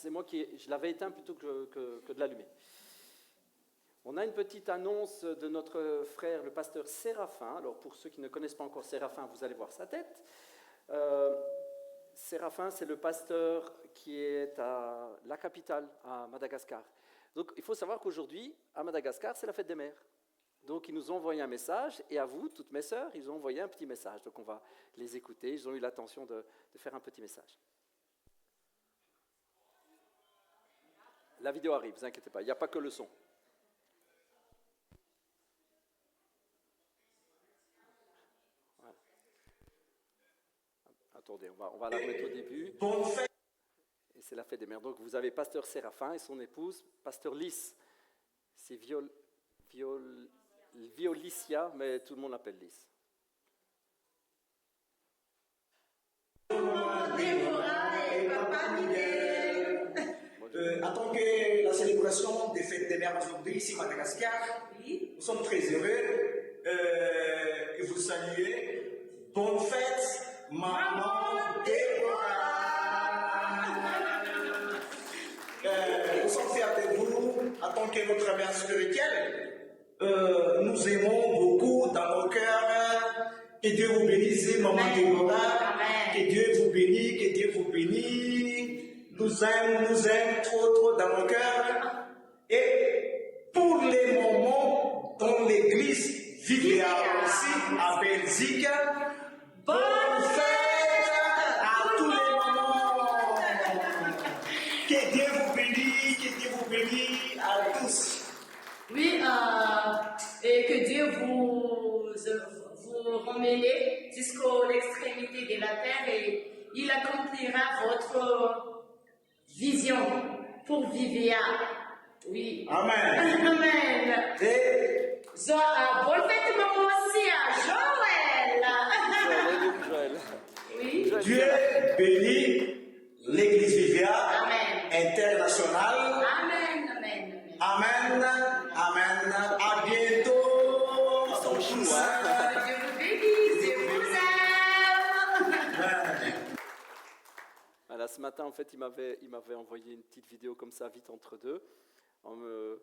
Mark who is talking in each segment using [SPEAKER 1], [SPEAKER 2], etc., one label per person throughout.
[SPEAKER 1] C'est moi je l'avais éteint plutôt que de l'allumer. On a une petite annonce de notre frère, le pasteur Séraphin. Alors, pour ceux qui ne connaissent pas encore Séraphin, vous allez voir sa tête. Séraphin, c'est le pasteur qui est à la capitale, à Madagascar. Donc, il faut savoir qu'aujourd'hui, à Madagascar, c'est la fête des mères. Donc, ils nous ont envoyé un message, et à vous, toutes mes sœurs, ils ont envoyé un petit message. Donc, on va les écouter. Ils ont eu l'attention de faire un petit message. La vidéo arrive, ne vous inquiétez pas, il n'y a pas que le son. Voilà. Attendez, on va la remettre au début. Et c'est la fête des mères. Donc, vous avez pasteur Séraphin et son épouse, pasteur Lys. C'est Violicia, mais tout le monde l'appelle Lys.
[SPEAKER 2] Attends que la célébration des fêtes des mères aujourd'hui ici à Madagascar, nous sommes très heureux et vous saluer. Bonne fête, maman Déborah. Nous sommes fiers de vous en tant que notre mère spirituelle. Nous aimons beaucoup dans nos cœurs. Que Dieu vous bénisse, maman Déborah. Que Dieu vous bénisse, que Dieu vous bénisse. Nous aime trop dans nos cœurs. Et pour les moments dans l'église Vivia aussi à Belgique, bonne fête à tous les moments. Que Dieu vous bénisse à tous.
[SPEAKER 3] Oui, et que Dieu vous emmène jusqu'à l'extrémité de la terre et il accomplira votre vision pour Vivia. Oui.
[SPEAKER 2] Amen.
[SPEAKER 3] Amen.
[SPEAKER 2] Et
[SPEAKER 3] Bonne fête maman aussi à
[SPEAKER 1] Joël.
[SPEAKER 3] Oui.
[SPEAKER 2] Dieu bénit l'église Vivia internationale.
[SPEAKER 3] Amen.
[SPEAKER 2] Amen. À bientôt.
[SPEAKER 1] Ils sont choux, hein?
[SPEAKER 3] Dieu vous bénisse, Dieu vous aime.
[SPEAKER 1] Voilà, ce matin, en fait, il m'avait envoyé une petite vidéo comme ça, vite entre deux, en nous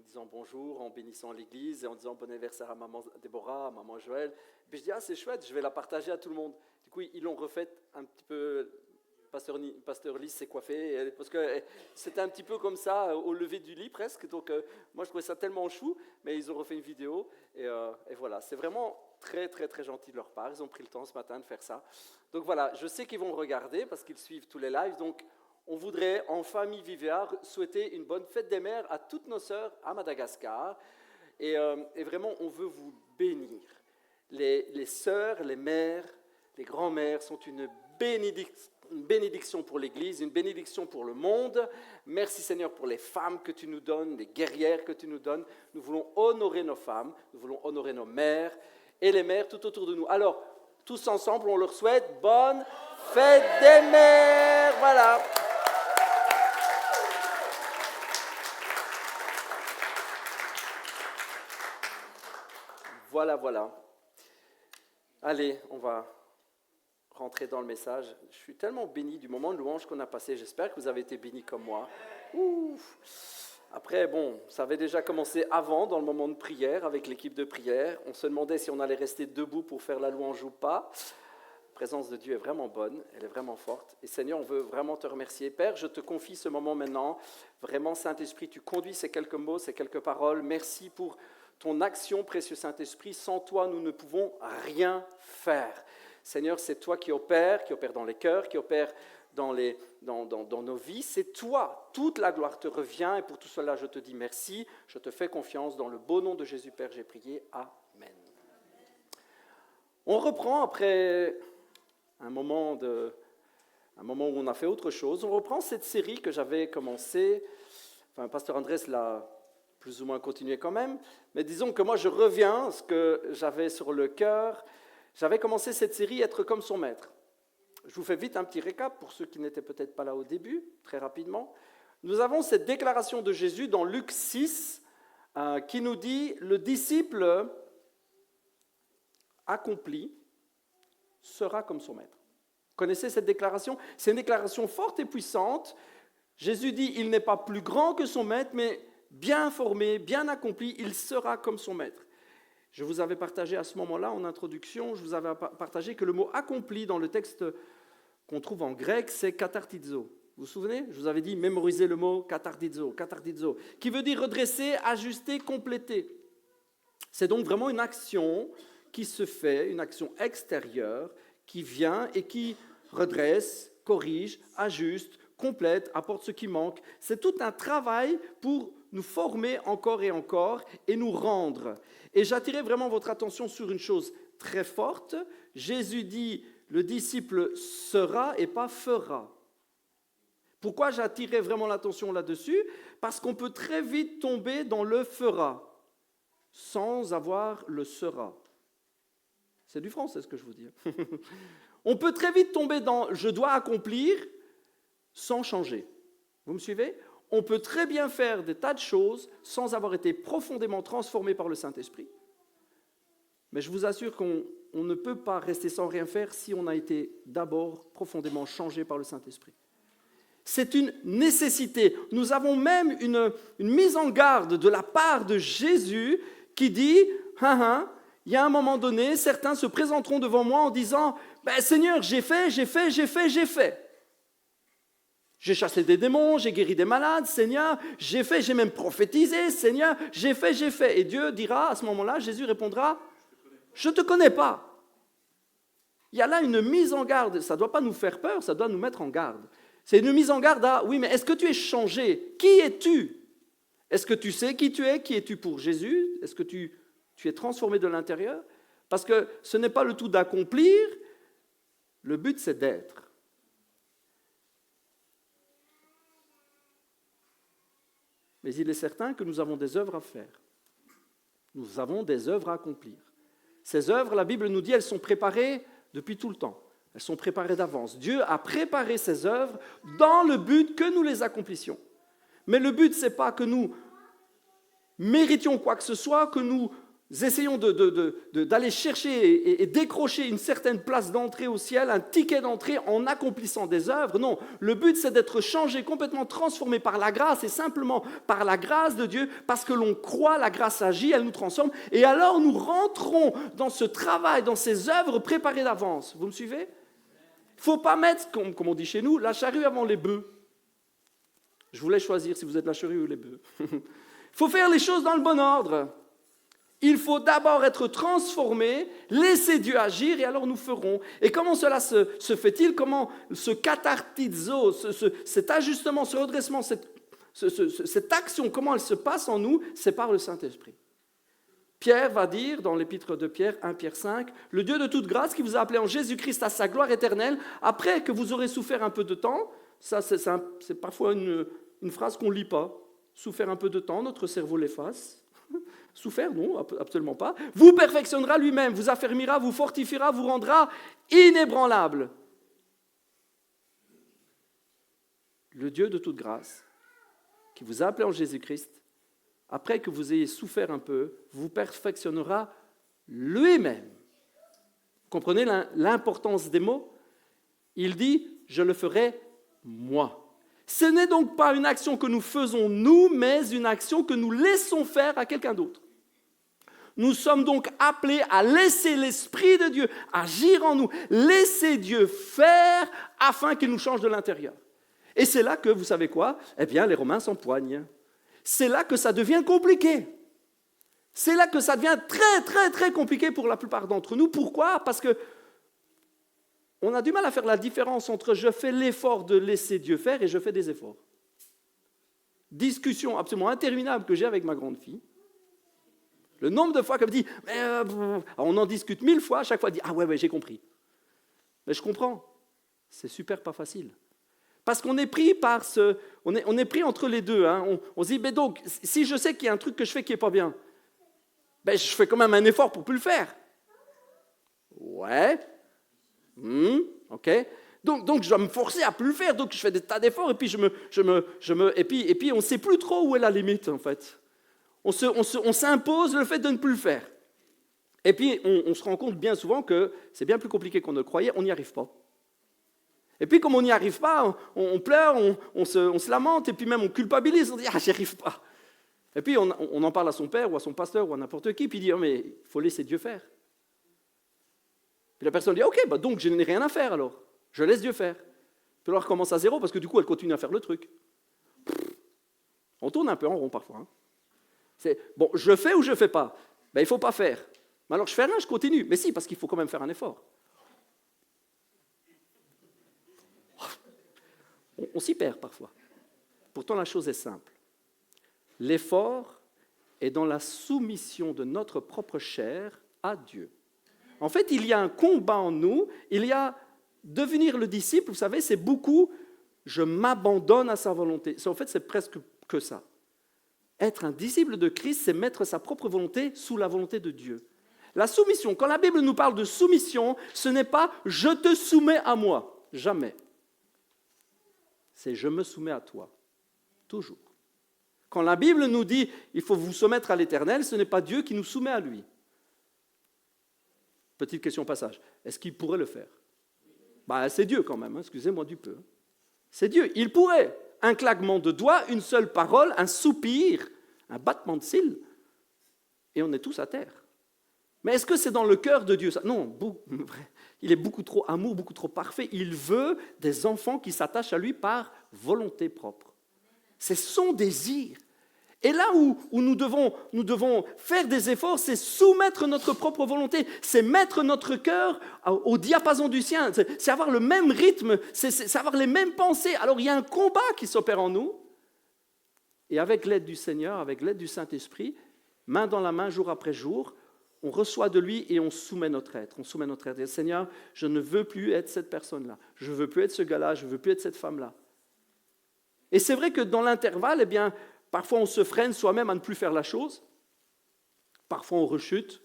[SPEAKER 1] disant bonjour, en bénissant l'église et en disant bon anniversaire à maman Déborah, à maman Joël. Puis je dis, c'est chouette, je vais la partager à tout le monde. Du coup, ils l'ont refaite un petit peu. Pasteur Lys s'est coiffé, parce que c'était un petit peu comme ça, au lever du lit presque. Donc, moi, je trouvais ça tellement chou, mais ils ont refait une vidéo. Et voilà, c'est vraiment très, très, très gentil de leur part. Ils ont pris le temps ce matin de faire ça. Donc voilà, je sais qu'ils vont regarder parce qu'ils suivent tous les lives. Donc, on voudrait, en famille Vivia, souhaiter une bonne fête des mères à toutes nos sœurs à Madagascar. Et vraiment, on veut vous bénir. Les sœurs, les mères, les grands-mères sont une bénédiction pour l'Église, une bénédiction pour le monde. Merci Seigneur pour les femmes que tu nous donnes, les guerrières que tu nous donnes. Nous voulons honorer nos femmes, nous voulons honorer nos mères et les mères tout autour de nous. Alors, tous ensemble, on leur souhaite bonne fête des mères. Voilà. Voilà. Allez, on va rentrer dans le message. Je suis tellement béni du moment de louange qu'on a passé. J'espère que vous avez été bénis comme moi. Après, ça avait déjà commencé avant, dans le moment de prière, avec l'équipe de prière. On se demandait si on allait rester debout pour faire la louange ou pas. La présence de Dieu est vraiment bonne, elle est vraiment forte. Et Seigneur, on veut vraiment te remercier. Père, je te confie ce moment maintenant. Vraiment, Saint-Esprit, tu conduis ces quelques mots, ces quelques paroles. Merci pour ton action, précieux Saint-Esprit. Sans toi, nous ne pouvons rien faire. Seigneur, c'est toi qui opères dans les cœurs, qui opère dans nos vies. C'est toi, toute la gloire te revient. Et pour tout cela, je te dis merci. Je te fais confiance. Dans le beau nom de Jésus, Père, j'ai prié. Amen. On reprend après un moment où on a fait autre chose. On reprend cette série que j'avais commencée. Enfin, Pasteur Andrés l'a plus ou moins continué quand même. Mais disons que moi, je reviens à ce que j'avais sur le cœur. J'avais commencé cette série « Être comme son maître ». Je vous fais vite un petit récap pour ceux qui n'étaient peut-être pas là au début, très rapidement. Nous avons cette déclaration de Jésus dans Luc 6 qui nous dit « Le disciple accompli sera comme son maître ». Connaissez cette déclaration? C'est une déclaration forte et puissante. Jésus dit, il n'est pas plus grand que son maître, mais bien formé, bien accompli, il sera comme son maître. Je vous avais partagé à ce moment-là, en introduction, je vous avais partagé que le mot accompli dans le texte qu'on trouve en grec, c'est katartizo. Vous vous souvenez? Je vous avais dit, mémorisez le mot katartizo, qui veut dire redresser, ajuster, compléter. C'est donc vraiment une action qui se fait, une action extérieure, qui vient et qui redresse, corrige, ajuste, complète, apporte ce qui manque. C'est tout un travail pour nous former encore et nous rendre. Et j'attirais vraiment votre attention sur une chose très forte. Jésus dit, le disciple sera et pas fera. Pourquoi j'attirais vraiment l'attention là-dessus? Parce qu'on peut très vite tomber dans le fera, sans avoir le sera. C'est du français ce que je vous dis. On peut très vite tomber dans « je dois accomplir » sans changer. Vous me suivez? On peut très bien faire des tas de choses sans avoir été profondément transformé par le Saint-Esprit. Mais je vous assure qu'on ne peut pas rester sans rien faire si on a été d'abord profondément changé par le Saint-Esprit. C'est une nécessité. Nous avons même une mise en garde de la part de Jésus qui dit il y a un moment donné, certains se présenteront devant moi en disant « Seigneur, j'ai fait. J'ai chassé des démons, j'ai guéri des malades, Seigneur, j'ai fait, j'ai même prophétisé, Seigneur, j'ai fait. » Et Dieu dira à ce moment-là, Jésus répondra « Je ne te connais pas. » Il y a là une mise en garde. Ça ne doit pas nous faire peur, ça doit nous mettre en garde. C'est une mise en garde à « Oui, mais est-ce que tu es changé? Qui es-tu? Est-ce que tu sais qui tu es? Qui es-tu pour Jésus? Est-ce que tu es transformé de l'intérieur? Parce que ce n'est pas le tout d'accomplir, le but c'est d'être. Mais il est certain que nous avons des œuvres à faire. Nous avons des œuvres à accomplir. Ces œuvres, la Bible nous dit, elles sont préparées depuis tout le temps. Elles sont préparées d'avance. Dieu a préparé ces œuvres dans le but que nous les accomplissions. Mais le but, ce n'est pas que nous méritions quoi que ce soit, que nous essayons d'aller chercher et décrocher une certaine place d'entrée au ciel, un ticket d'entrée en accomplissant des œuvres. Non, le but c'est d'être changé, complètement transformé par la grâce et simplement par la grâce de Dieu, parce que l'on croit, la grâce agit, elle nous transforme, et alors nous rentrons dans ce travail, dans ces œuvres préparées d'avance. Vous me suivez? Il ne faut pas mettre, comme on dit chez nous, la charrue avant les bœufs. Je vous laisse choisir si vous êtes la charrue ou les bœufs. Il faut faire les choses dans le bon ordre. Il faut d'abord être transformé, laisser Dieu agir, et alors nous ferons. Et comment cela se fait-il? Comment ce katartizo, cet ajustement, ce redressement, cette action, comment elle se passe en nous? C'est par le Saint-Esprit. Pierre va dire, dans l'épître de Pierre, 1 Pierre 5, « Le Dieu de toute grâce qui vous a appelé en Jésus-Christ à sa gloire éternelle, après que vous aurez souffert un peu de temps », ça c'est parfois une phrase qu'on ne lit pas, « souffert un peu de temps, notre cerveau l'efface ». Souffert, non, absolument pas. Vous perfectionnera lui-même, vous affermira, vous fortifiera, vous rendra inébranlable. Le Dieu de toute grâce, qui vous a appelé en Jésus-Christ, après que vous ayez souffert un peu, vous perfectionnera lui-même. Vous comprenez l'importance des mots? Il dit, je le ferai moi. Ce n'est donc pas une action que nous faisons nous, mais une action que nous laissons faire à quelqu'un d'autre. Nous sommes donc appelés à laisser l'Esprit de Dieu agir en nous, laisser Dieu faire afin qu'il nous change de l'intérieur. Et c'est là que, vous savez quoi? Eh bien, les Romains s'empoignent. C'est là que ça devient compliqué. C'est là que ça devient très, très, très compliqué pour la plupart d'entre nous. Pourquoi? Parce que on a du mal à faire la différence entre je fais l'effort de laisser Dieu faire et je fais des efforts. Discussion absolument interminable que j'ai avec ma grande fille. Le nombre de fois qu'elle me dit, on en discute 1000 fois, à chaque fois elle dit, ah ouais, j'ai compris. Mais je comprends, c'est super pas facile. Parce qu'on est pris par on est pris entre les deux. Hein. On se dit, mais donc, si je sais qu'il y a un truc que je fais qui n'est pas bien, je fais quand même un effort pour plus le faire. Ouais. Ok. Donc je dois me forcer à plus le faire, donc je fais des tas d'efforts et puis et puis on ne sait plus trop où est la limite en fait. On s'impose le fait de ne plus le faire. Et puis on se rend compte bien souvent que c'est bien plus compliqué qu'on ne le croyait, on n'y arrive pas. Et puis, comme on n'y arrive pas, on pleure, on se lamente, et puis même on culpabilise, on dit « Ah, j'y arrive pas ». Et puis, on en parle à son père ou à son pasteur ou à n'importe qui, puis il dit « Mais il faut laisser Dieu faire ». Puis la personne dit « Ok, bah donc je n'ai rien à faire alors, je laisse Dieu faire ». Puis alors elle recommence à zéro, parce que du coup, elle continue à faire le truc. On tourne un peu en rond parfois. Hein. C'est « Bon, je fais ou je ne fais pas ?» Ben, il ne faut pas faire. Mais alors, je fais rien, je continue. Mais si, parce qu'il faut quand même faire un effort. On s'y perd parfois. Pourtant, la chose est simple. L'effort est dans la soumission de notre propre chair à Dieu. En fait, il y a un combat en nous. Il y a devenir le disciple, vous savez, c'est beaucoup « je m'abandonne à sa volonté ». En fait, c'est presque que ça. Être un disciple de Christ, c'est mettre sa propre volonté sous la volonté de Dieu. La soumission, quand la Bible nous parle de soumission, ce n'est pas « je te soumets à moi », jamais. C'est « je me soumets à toi », toujours. Quand la Bible nous dit « il faut vous soumettre à l'Éternel », ce n'est pas Dieu qui nous soumet à lui. Petite question au passage, est-ce qu'il pourrait le faire? C'est Dieu quand même, hein, excusez-moi du peu. C'est Dieu, il pourrait. Un claquement de doigts, une seule parole, un soupir, un battement de cils, et on est tous à terre. Mais est-ce que c'est dans le cœur de Dieu ça? Non, il est beaucoup trop amour, beaucoup trop parfait. Il veut des enfants qui s'attachent à lui par volonté propre. C'est son désir. Et là où nous devons faire des efforts, c'est soumettre notre propre volonté, c'est mettre notre cœur au diapason du sien, c'est avoir le même rythme, c'est avoir les mêmes pensées. Alors il y a un combat qui s'opère en nous, et avec l'aide du Seigneur, avec l'aide du Saint-Esprit, main dans la main, jour après jour, on reçoit de lui et on soumet notre être. On soumet notre être. Et Seigneur, je ne veux plus être cette personne-là, je ne veux plus être ce gars-là, je ne veux plus être cette femme-là. Et c'est vrai que dans l'intervalle, eh bien, parfois, on se freine soi-même à ne plus faire la chose. Parfois, on rechute.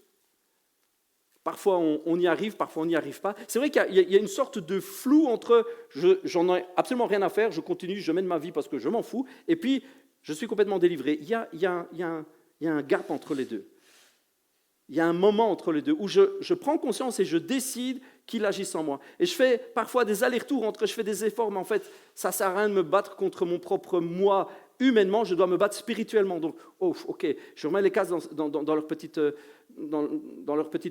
[SPEAKER 1] Parfois, on y arrive, parfois, on n'y arrive pas. C'est vrai qu'il y a une sorte de flou entre « j'en ai absolument rien à faire, je continue, je mène ma vie parce que je m'en fous » et puis « je suis complètement délivré ». Il y a un gap entre les deux. Il y a un moment entre les deux où je prends conscience et je décide qu'il agisse en moi. Et je fais parfois des allers-retours entre je fais des efforts, mais en fait, ça ne sert à rien de me battre contre mon propre moi. Humainement, je dois me battre spirituellement. Donc, ok, je remets les cases dans leur petite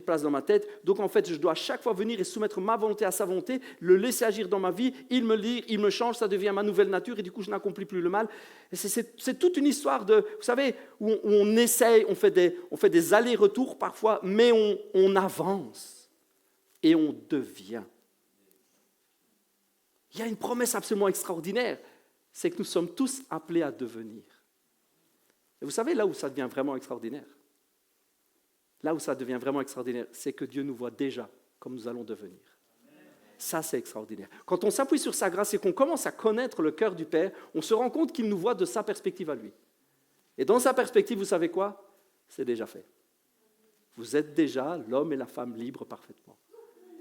[SPEAKER 1] place dans ma tête. Donc, en fait, je dois à chaque fois venir et soumettre ma volonté à sa volonté, le laisser agir dans ma vie. Il me lit, il me change, ça devient ma nouvelle nature et du coup, je n'accomplis plus le mal. Et c'est toute une histoire de, vous savez, où on essaye, on fait des allers-retours parfois, mais on avance et on devient. Il y a une promesse absolument extraordinaire. C'est que nous sommes tous appelés à devenir. Et vous savez, là où ça devient vraiment extraordinaire, c'est que Dieu nous voit déjà comme nous allons devenir. Ça, c'est extraordinaire. Quand on s'appuie sur sa grâce et qu'on commence à connaître le cœur du Père, on se rend compte qu'il nous voit de sa perspective à lui. Et dans sa perspective, vous savez quoi? C'est déjà fait. Vous êtes déjà l'homme et la femme libres parfaitement.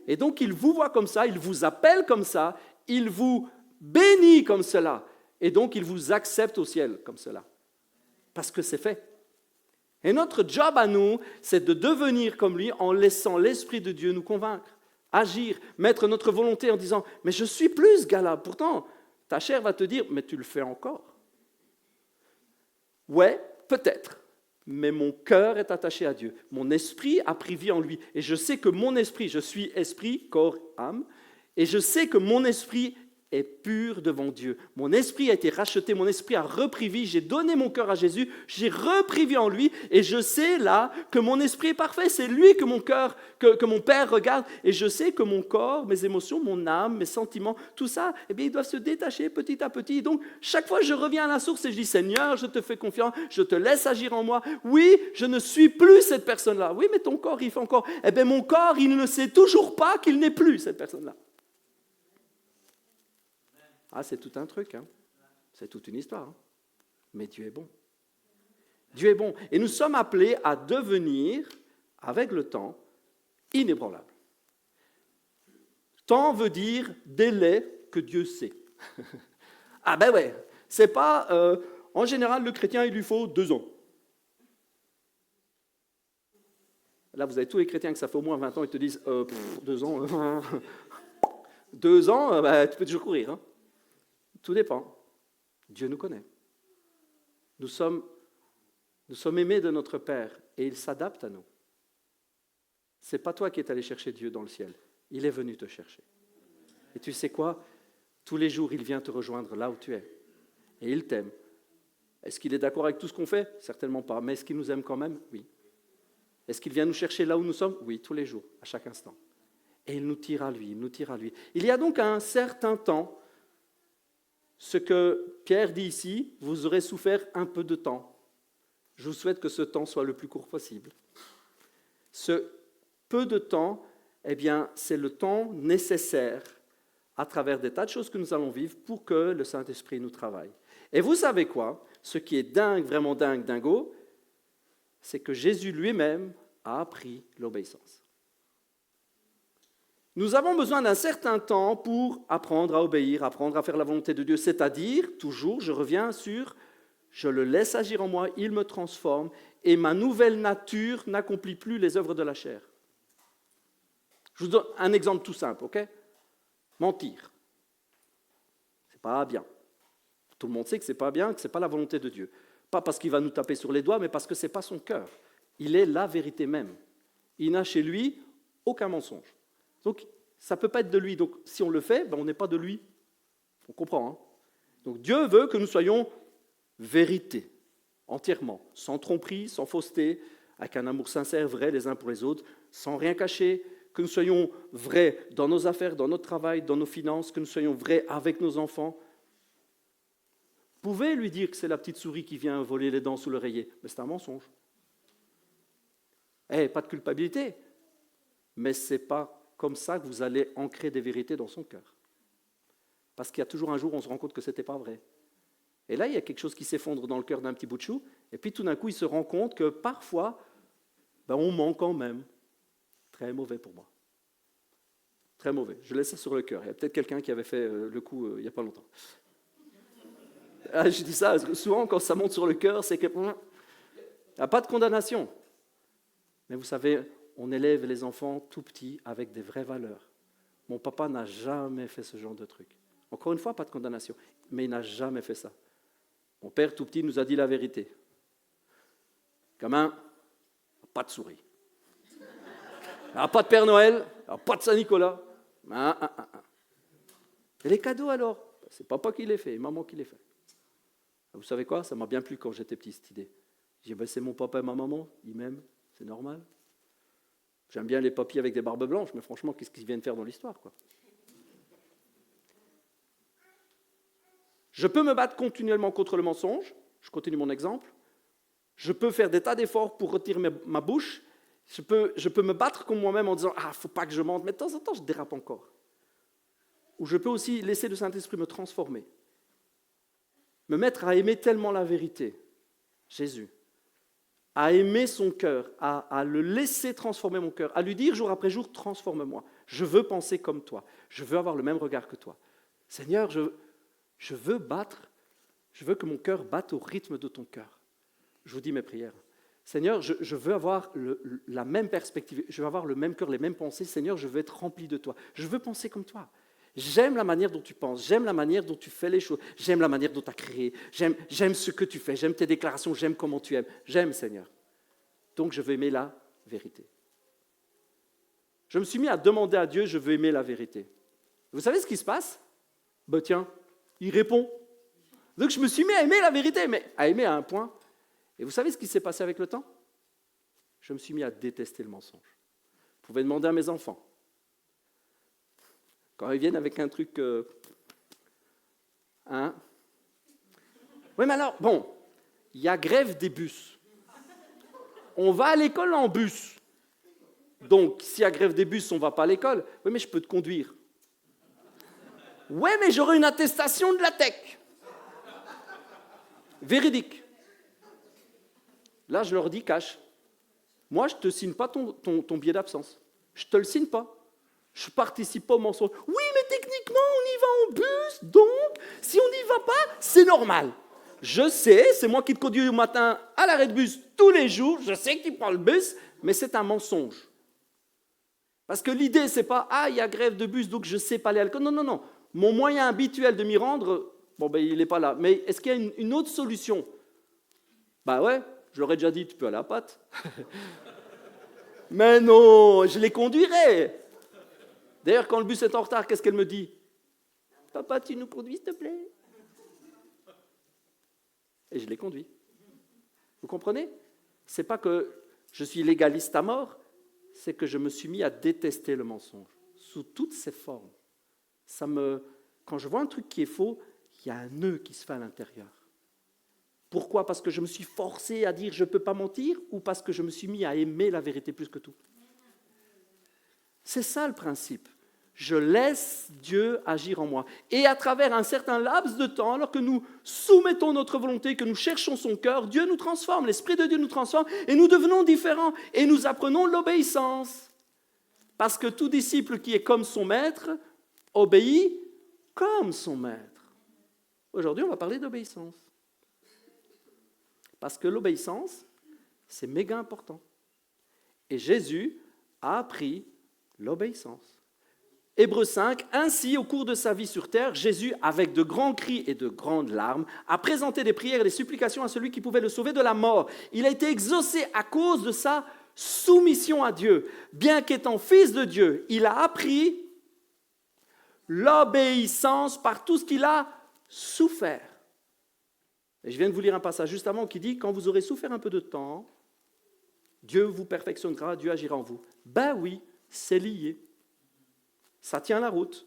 [SPEAKER 1] Et donc, il vous voit comme ça, il vous appelle comme ça, il vous bénit comme cela. Et donc, il vous accepte au ciel comme cela. Parce que c'est fait. Et notre job à nous, c'est de devenir comme lui en laissant l'Esprit de Dieu nous convaincre, agir, mettre notre volonté en disant « Mais je suis plus ce gars-là. » Pourtant, ta chair va te dire « Mais tu le fais encore. » Ouais, peut-être. Mais mon cœur est attaché à Dieu. Mon esprit a pris vie en lui. Et je sais que mon esprit, je suis esprit, corps, âme, et je sais que mon esprit est pur devant Dieu. Mon esprit a été racheté, mon esprit a repris vie, j'ai donné mon cœur à Jésus, j'ai repris vie en lui, et je sais là que mon esprit est parfait, c'est lui que mon cœur, que mon Père regarde, et je sais que mon corps, mes émotions, mon âme, mes sentiments, tout ça, eh bien, ils doivent se détacher petit à petit. Donc, chaque fois, je reviens à la source et je dis, Seigneur, je te fais confiance, je te laisse agir en moi. Oui, je ne suis plus cette personne-là. Oui, mais ton corps, il fait encore. Eh bien, mon corps, il ne sait toujours pas qu'il n'est plus cette personne-là. Ah, c'est tout un truc, hein. C'est toute une histoire. Hein. Mais Dieu est bon. Dieu est bon. Et nous sommes appelés à devenir, avec le temps, inébranlables. Temps veut dire délai que Dieu sait. Ah ben ouais, c'est pas... en général, le chrétien, il lui faut 2 ans. Là, vous avez tous les chrétiens que ça fait au moins 20 ans, ils te disent 2 ans... 2 ans, tu peux toujours courir. Hein. Tout dépend. Dieu nous connaît. Nous sommes aimés de notre Père et il s'adapte à nous. Ce n'est pas toi qui es allé chercher Dieu dans le ciel. Il est venu te chercher. Et tu sais quoi? Tous les jours, il vient te rejoindre là où tu es. Et il t'aime. Est-ce qu'il est d'accord avec tout ce qu'on fait? Certainement pas. Mais est-ce qu'il nous aime quand même? Oui. Est-ce qu'il vient nous chercher là où nous sommes? Oui, tous les jours, à chaque instant. Et il nous tire à lui, il nous tire à lui. Il y a donc un certain temps, ce que Pierre dit ici, vous aurez souffert un peu de temps. Je vous souhaite que ce temps soit le plus court possible. Ce peu de temps, eh bien, c'est le temps nécessaire à travers des tas de choses que nous allons vivre pour que le Saint-Esprit nous travaille. Et vous savez quoi? Ce qui est dingue, vraiment dingue, dingo, c'est que Jésus lui-même a appris l'obéissance. Nous avons besoin d'un certain temps pour apprendre à obéir, apprendre à faire la volonté de Dieu, c'est-à-dire, toujours, je reviens sur, je le laisse agir en moi, il me transforme, et ma nouvelle nature n'accomplit plus les œuvres de la chair. Je vous donne un exemple tout simple, ok? Mentir. C'est pas bien. Tout le monde sait que c'est pas bien, que c'est pas la volonté de Dieu. Pas parce qu'il va nous taper sur les doigts, mais parce que c'est pas son cœur. Il est la vérité même. Il n'a chez lui aucun mensonge. Donc, ça ne peut pas être de lui. Donc, si on le fait, on n'est pas de lui. On comprend. Hein? Donc, Dieu veut que nous soyons vérité, entièrement, sans tromperie, sans fausseté, avec un amour sincère, vrai les uns pour les autres, sans rien cacher, que nous soyons vrais dans nos affaires, dans notre travail, dans nos finances, que nous soyons vrais avec nos enfants. Vous pouvez lui dire que c'est la petite souris qui vient voler les dents sous l'oreiller, mais c'est un mensonge. Pas de culpabilité, mais ce n'est pas comme ça que vous allez ancrer des vérités dans son cœur. Parce qu'il y a toujours un jour où on se rend compte que ce n'était pas vrai. Et là, il y a quelque chose qui s'effondre dans le cœur d'un petit bout de chou, et puis tout d'un coup, il se rend compte que parfois, on ment quand même. Très mauvais pour moi. Très mauvais. Je laisse ça sur le cœur. Il y a peut-être quelqu'un qui avait fait le coup il n'y a pas longtemps. Je dis ça, parce que souvent, quand ça monte sur le cœur, c'est que... Il n'y a pas de condamnation. Mais vous savez, on élève les enfants tout petits avec des vraies valeurs. Mon papa n'a jamais fait ce genre de truc. Encore une fois, pas de condamnation. Mais il n'a jamais fait ça. Mon père tout petit nous a dit la vérité. Gamin, pas de souris. Pas de Père Noël, pas de Saint-Nicolas. Et les cadeaux alors? C'est papa qui les fait, et maman qui les fait. Vous savez quoi? Ça m'a bien plu quand j'étais petit, cette idée. J'ai dit, c'est mon papa et ma maman, ils m'aiment, c'est normal. J'aime bien les papis avec des barbes blanches, mais franchement, qu'est-ce qu'ils viennent faire dans l'histoire, quoi? Je peux me battre continuellement contre le mensonge, je continue mon exemple. Je peux faire des tas d'efforts pour retirer ma bouche. Je peux me battre contre moi-même en disant « Ah, il ne faut pas que je mente », mais de temps en temps, je dérape encore. Ou je peux aussi laisser le Saint-Esprit me transformer, me mettre à aimer tellement la vérité, Jésus, à aimer son cœur, à le laisser transformer mon cœur, à lui dire jour après jour « Transforme-moi, je veux penser comme toi, je veux avoir le même regard que toi. Seigneur, je veux que mon cœur batte au rythme de ton cœur. » Je vous dis mes prières. Seigneur, je veux avoir la même perspective, je veux avoir le même cœur, les mêmes pensées. Seigneur, je veux être rempli de toi. Je veux penser comme toi. J'aime la manière dont tu penses, j'aime la manière dont tu fais les choses, j'aime la manière dont tu as créé, j'aime ce que tu fais, j'aime tes déclarations, j'aime comment tu aimes. J'aime, Seigneur. Donc, je veux aimer la vérité. Je me suis mis à demander à Dieu, je veux aimer la vérité. Vous savez ce qui se passe? Tiens, il répond. Donc, je me suis mis à aimer la vérité, mais à aimer à un point. Et vous savez ce qui s'est passé avec le temps? Je me suis mis à détester le mensonge. Vous pouvez demander à mes enfants. Quand ils viennent avec un truc... Oui, mais alors, il y a grève des bus. On va à l'école en bus. Donc, s'il y a grève des bus, on ne va pas à l'école. Oui, mais je peux te conduire. Oui, mais j'aurai une attestation de la tech. Véridique. Là, je leur dis cash. Moi, je ne te signe pas ton billet d'absence. Je ne te le signe pas. Je ne participe pas au mensonge. Oui, mais techniquement, on y va en bus, donc, si on n'y va pas, c'est normal. Je sais, c'est moi qui te conduis au matin à l'arrêt de bus tous les jours, je sais que tu prends le bus, mais c'est un mensonge. Parce que l'idée, c'est pas « Ah, il y a grève de bus, donc je ne sais pas aller à l'école ». Non, non, non. Mon moyen habituel de m'y rendre, il n'est pas là. Mais est-ce qu'il y a une autre solution? Ouais, je leur ai déjà dit, tu peux aller à Pâtes. Mais non, je les conduirai. D'ailleurs, quand le bus est en retard, qu'est-ce qu'elle me dit? Papa, tu nous conduis, s'il te plaît? Et je les conduis. Vous comprenez? C'est pas que je suis légaliste à mort, c'est que je me suis mis à détester le mensonge sous toutes ses formes. Quand je vois un truc qui est faux, il y a un nœud qui se fait à l'intérieur. Pourquoi? Parce que je me suis forcé à dire je ne peux pas mentir, ou parce que je me suis mis à aimer la vérité plus que tout? C'est ça le principe. Je laisse Dieu agir en moi. Et à travers un certain laps de temps, alors que nous soumettons notre volonté, que nous cherchons son cœur, Dieu nous transforme, l'Esprit de Dieu nous transforme, et nous devenons différents, et nous apprenons l'obéissance. Parce que tout disciple qui est comme son maître, obéit comme son maître. Aujourd'hui, on va parler d'obéissance. Parce que l'obéissance, c'est méga important. Et Jésus a appris l'obéissance. Hébreux 5, ainsi, au cours de sa vie sur terre, Jésus, avec de grands cris et de grandes larmes, a présenté des prières et des supplications à celui qui pouvait le sauver de la mort. Il a été exaucé à cause de sa soumission à Dieu. Bien qu'étant fils de Dieu, il a appris l'obéissance par tout ce qu'il a souffert. Et je viens de vous lire un passage juste avant qui dit « Quand vous aurez souffert un peu de temps, Dieu vous perfectionnera, Dieu agira en vous. » Oui, c'est lié. Ça tient la route.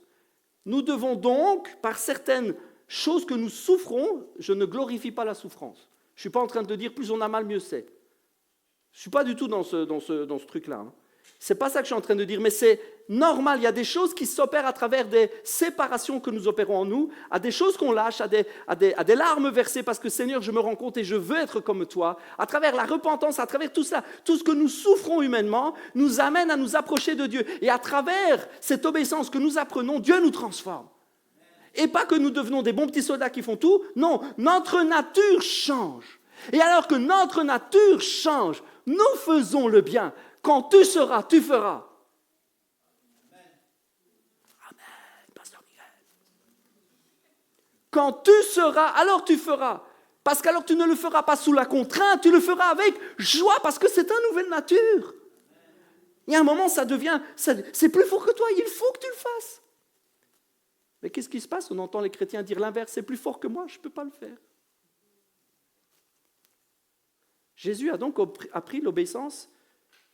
[SPEAKER 1] Nous devons donc, par certaines choses que nous souffrons, je ne glorifie pas la souffrance. Je ne suis pas en train de dire plus on a mal, mieux c'est. Je ne suis pas du tout dans ce truc-là. Ce n'est pas ça que je suis en train de dire, mais c'est normal. Il y a des choses qui s'opèrent à travers des séparations que nous opérons en nous, à des choses qu'on lâche, à des larmes versées parce que Seigneur, je me rends compte et je veux être comme toi. À travers la repentance, à travers tout ça, tout ce que nous souffrons humainement nous amène à nous approcher de Dieu. Et à travers cette obéissance que nous apprenons, Dieu nous transforme. Et pas que nous devenons des bons petits soldats qui font tout. Non, notre nature change. Et alors que notre nature change, nous faisons le bien. Quand tu seras, tu feras. Amen, Pasteur Miguel. Quand tu seras, alors tu feras. Parce qu'alors tu ne le feras pas sous la contrainte, tu le feras avec joie parce que c'est ta nouvelle nature. Il y a un moment, c'est plus fort que toi, il faut que tu le fasses. Mais qu'est-ce qui se passe? On entend les chrétiens dire l'inverse, c'est plus fort que moi, je ne peux pas le faire. Jésus a donc appris l'obéissance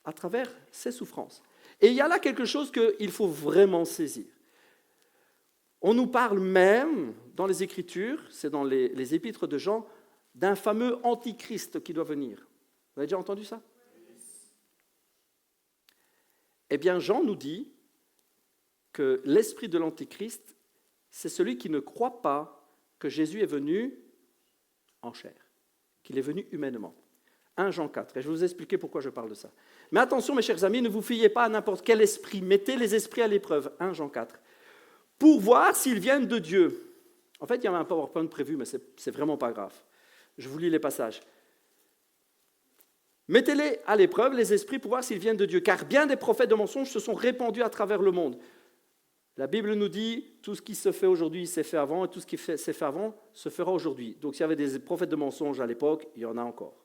[SPEAKER 1] à travers ses souffrances. Et il y a là quelque chose qu'il faut vraiment saisir. On nous parle même, dans les Écritures, c'est dans les épîtres de Jean, d'un fameux antichrist qui doit venir. Vous avez déjà entendu ça? Eh bien, Jean nous dit que l'esprit de l'antichrist, c'est celui qui ne croit pas que Jésus est venu en chair, qu'il est venu humainement. 1 Jean 4, et je vais vous expliquer pourquoi je parle de ça. Mais attention, mes chers amis, ne vous fiez pas à n'importe quel esprit. Mettez les esprits à l'épreuve. 1 Jean 4. Pour voir s'ils viennent de Dieu. En fait, il y avait un PowerPoint prévu, mais c'est vraiment pas grave. Je vous lis les passages. Mettez-les à l'épreuve, les esprits, pour voir s'ils viennent de Dieu. Car bien des prophètes de mensonges se sont répandus à travers le monde. La Bible nous dit, tout ce qui se fait aujourd'hui s'est fait avant, et tout ce qui s'est fait avant se fera aujourd'hui. Donc s'il y avait des prophètes de mensonges à l'époque, il y en a encore.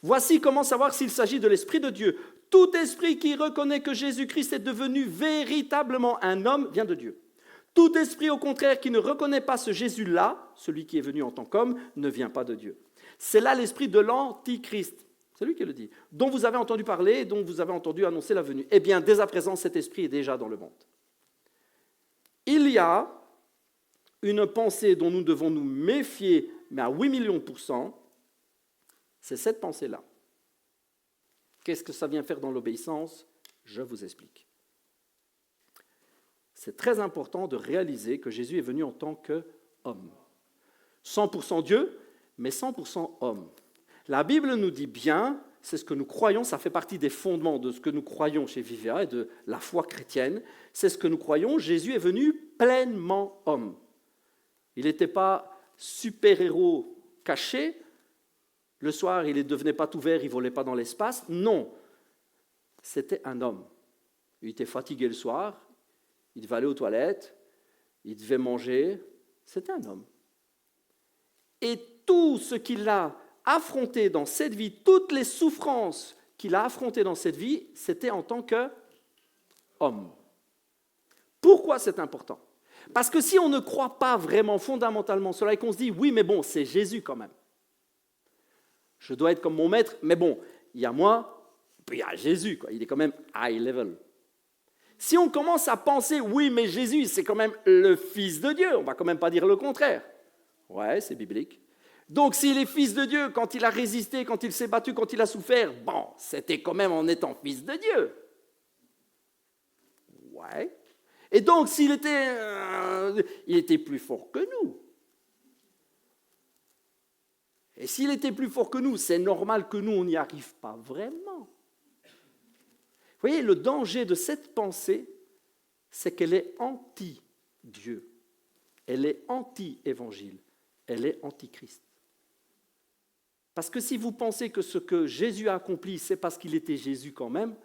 [SPEAKER 1] Voici comment savoir s'il s'agit de l'Esprit de Dieu. Tout esprit qui reconnaît que Jésus-Christ est devenu véritablement un homme vient de Dieu. Tout esprit, au contraire, qui ne reconnaît pas ce Jésus-là, celui qui est venu en tant qu'homme, ne vient pas de Dieu. C'est là l'esprit de l'Antichrist, c'est lui qui le dit, dont vous avez entendu parler, dont vous avez entendu annoncer la venue. Eh bien, dès à présent, cet esprit est déjà dans le monde. Il y a une pensée dont nous devons nous méfier, mais à 8 millions %, c'est cette pensée-là. Qu'est-ce que ça vient faire dans l'obéissance? Je vous explique. C'est très important de réaliser que Jésus est venu en tant qu'homme. 100% Dieu, mais 100% homme. La Bible nous dit bien, c'est ce que nous croyons, ça fait partie des fondements de ce que nous croyons chez Vivea et de la foi chrétienne, c'est ce que nous croyons, Jésus est venu pleinement homme. Il n'était pas super-héros caché, le soir il ne devenait pas tout vert, il ne volait pas dans l'espace, non, c'était un homme. Il était fatigué le soir, il devait aller aux toilettes, il devait manger. C'était un homme. Et tout ce qu'il a affronté dans cette vie, toutes les souffrances qu'il a affrontées dans cette vie, c'était en tant qu'homme. Pourquoi c'est important? Parce que si on ne croit pas vraiment fondamentalement cela et qu'on se dit, oui, mais bon, c'est Jésus quand même. Je dois être comme mon maître, mais bon, il y a moi, puis il y a Jésus, quoi. Il est quand même high level. Si on commence à penser, oui, mais Jésus, c'est quand même le Fils de Dieu, on ne va quand même pas dire le contraire. Ouais, c'est biblique. Donc, s'il est Fils de Dieu, quand il a résisté, quand il s'est battu, quand il a souffert, bon, c'était quand même en étant Fils de Dieu. Ouais. Et donc, s'il était, il était plus fort que nous. Et s'il était plus fort que nous, c'est normal que nous, on n'y arrive pas vraiment. Vous voyez, le danger de cette pensée, c'est qu'elle est anti-Dieu. Elle est anti-évangile. Elle est anti-Christ. Parce que si vous pensez que ce que Jésus a accompli, c'est parce qu'il était Jésus quand même,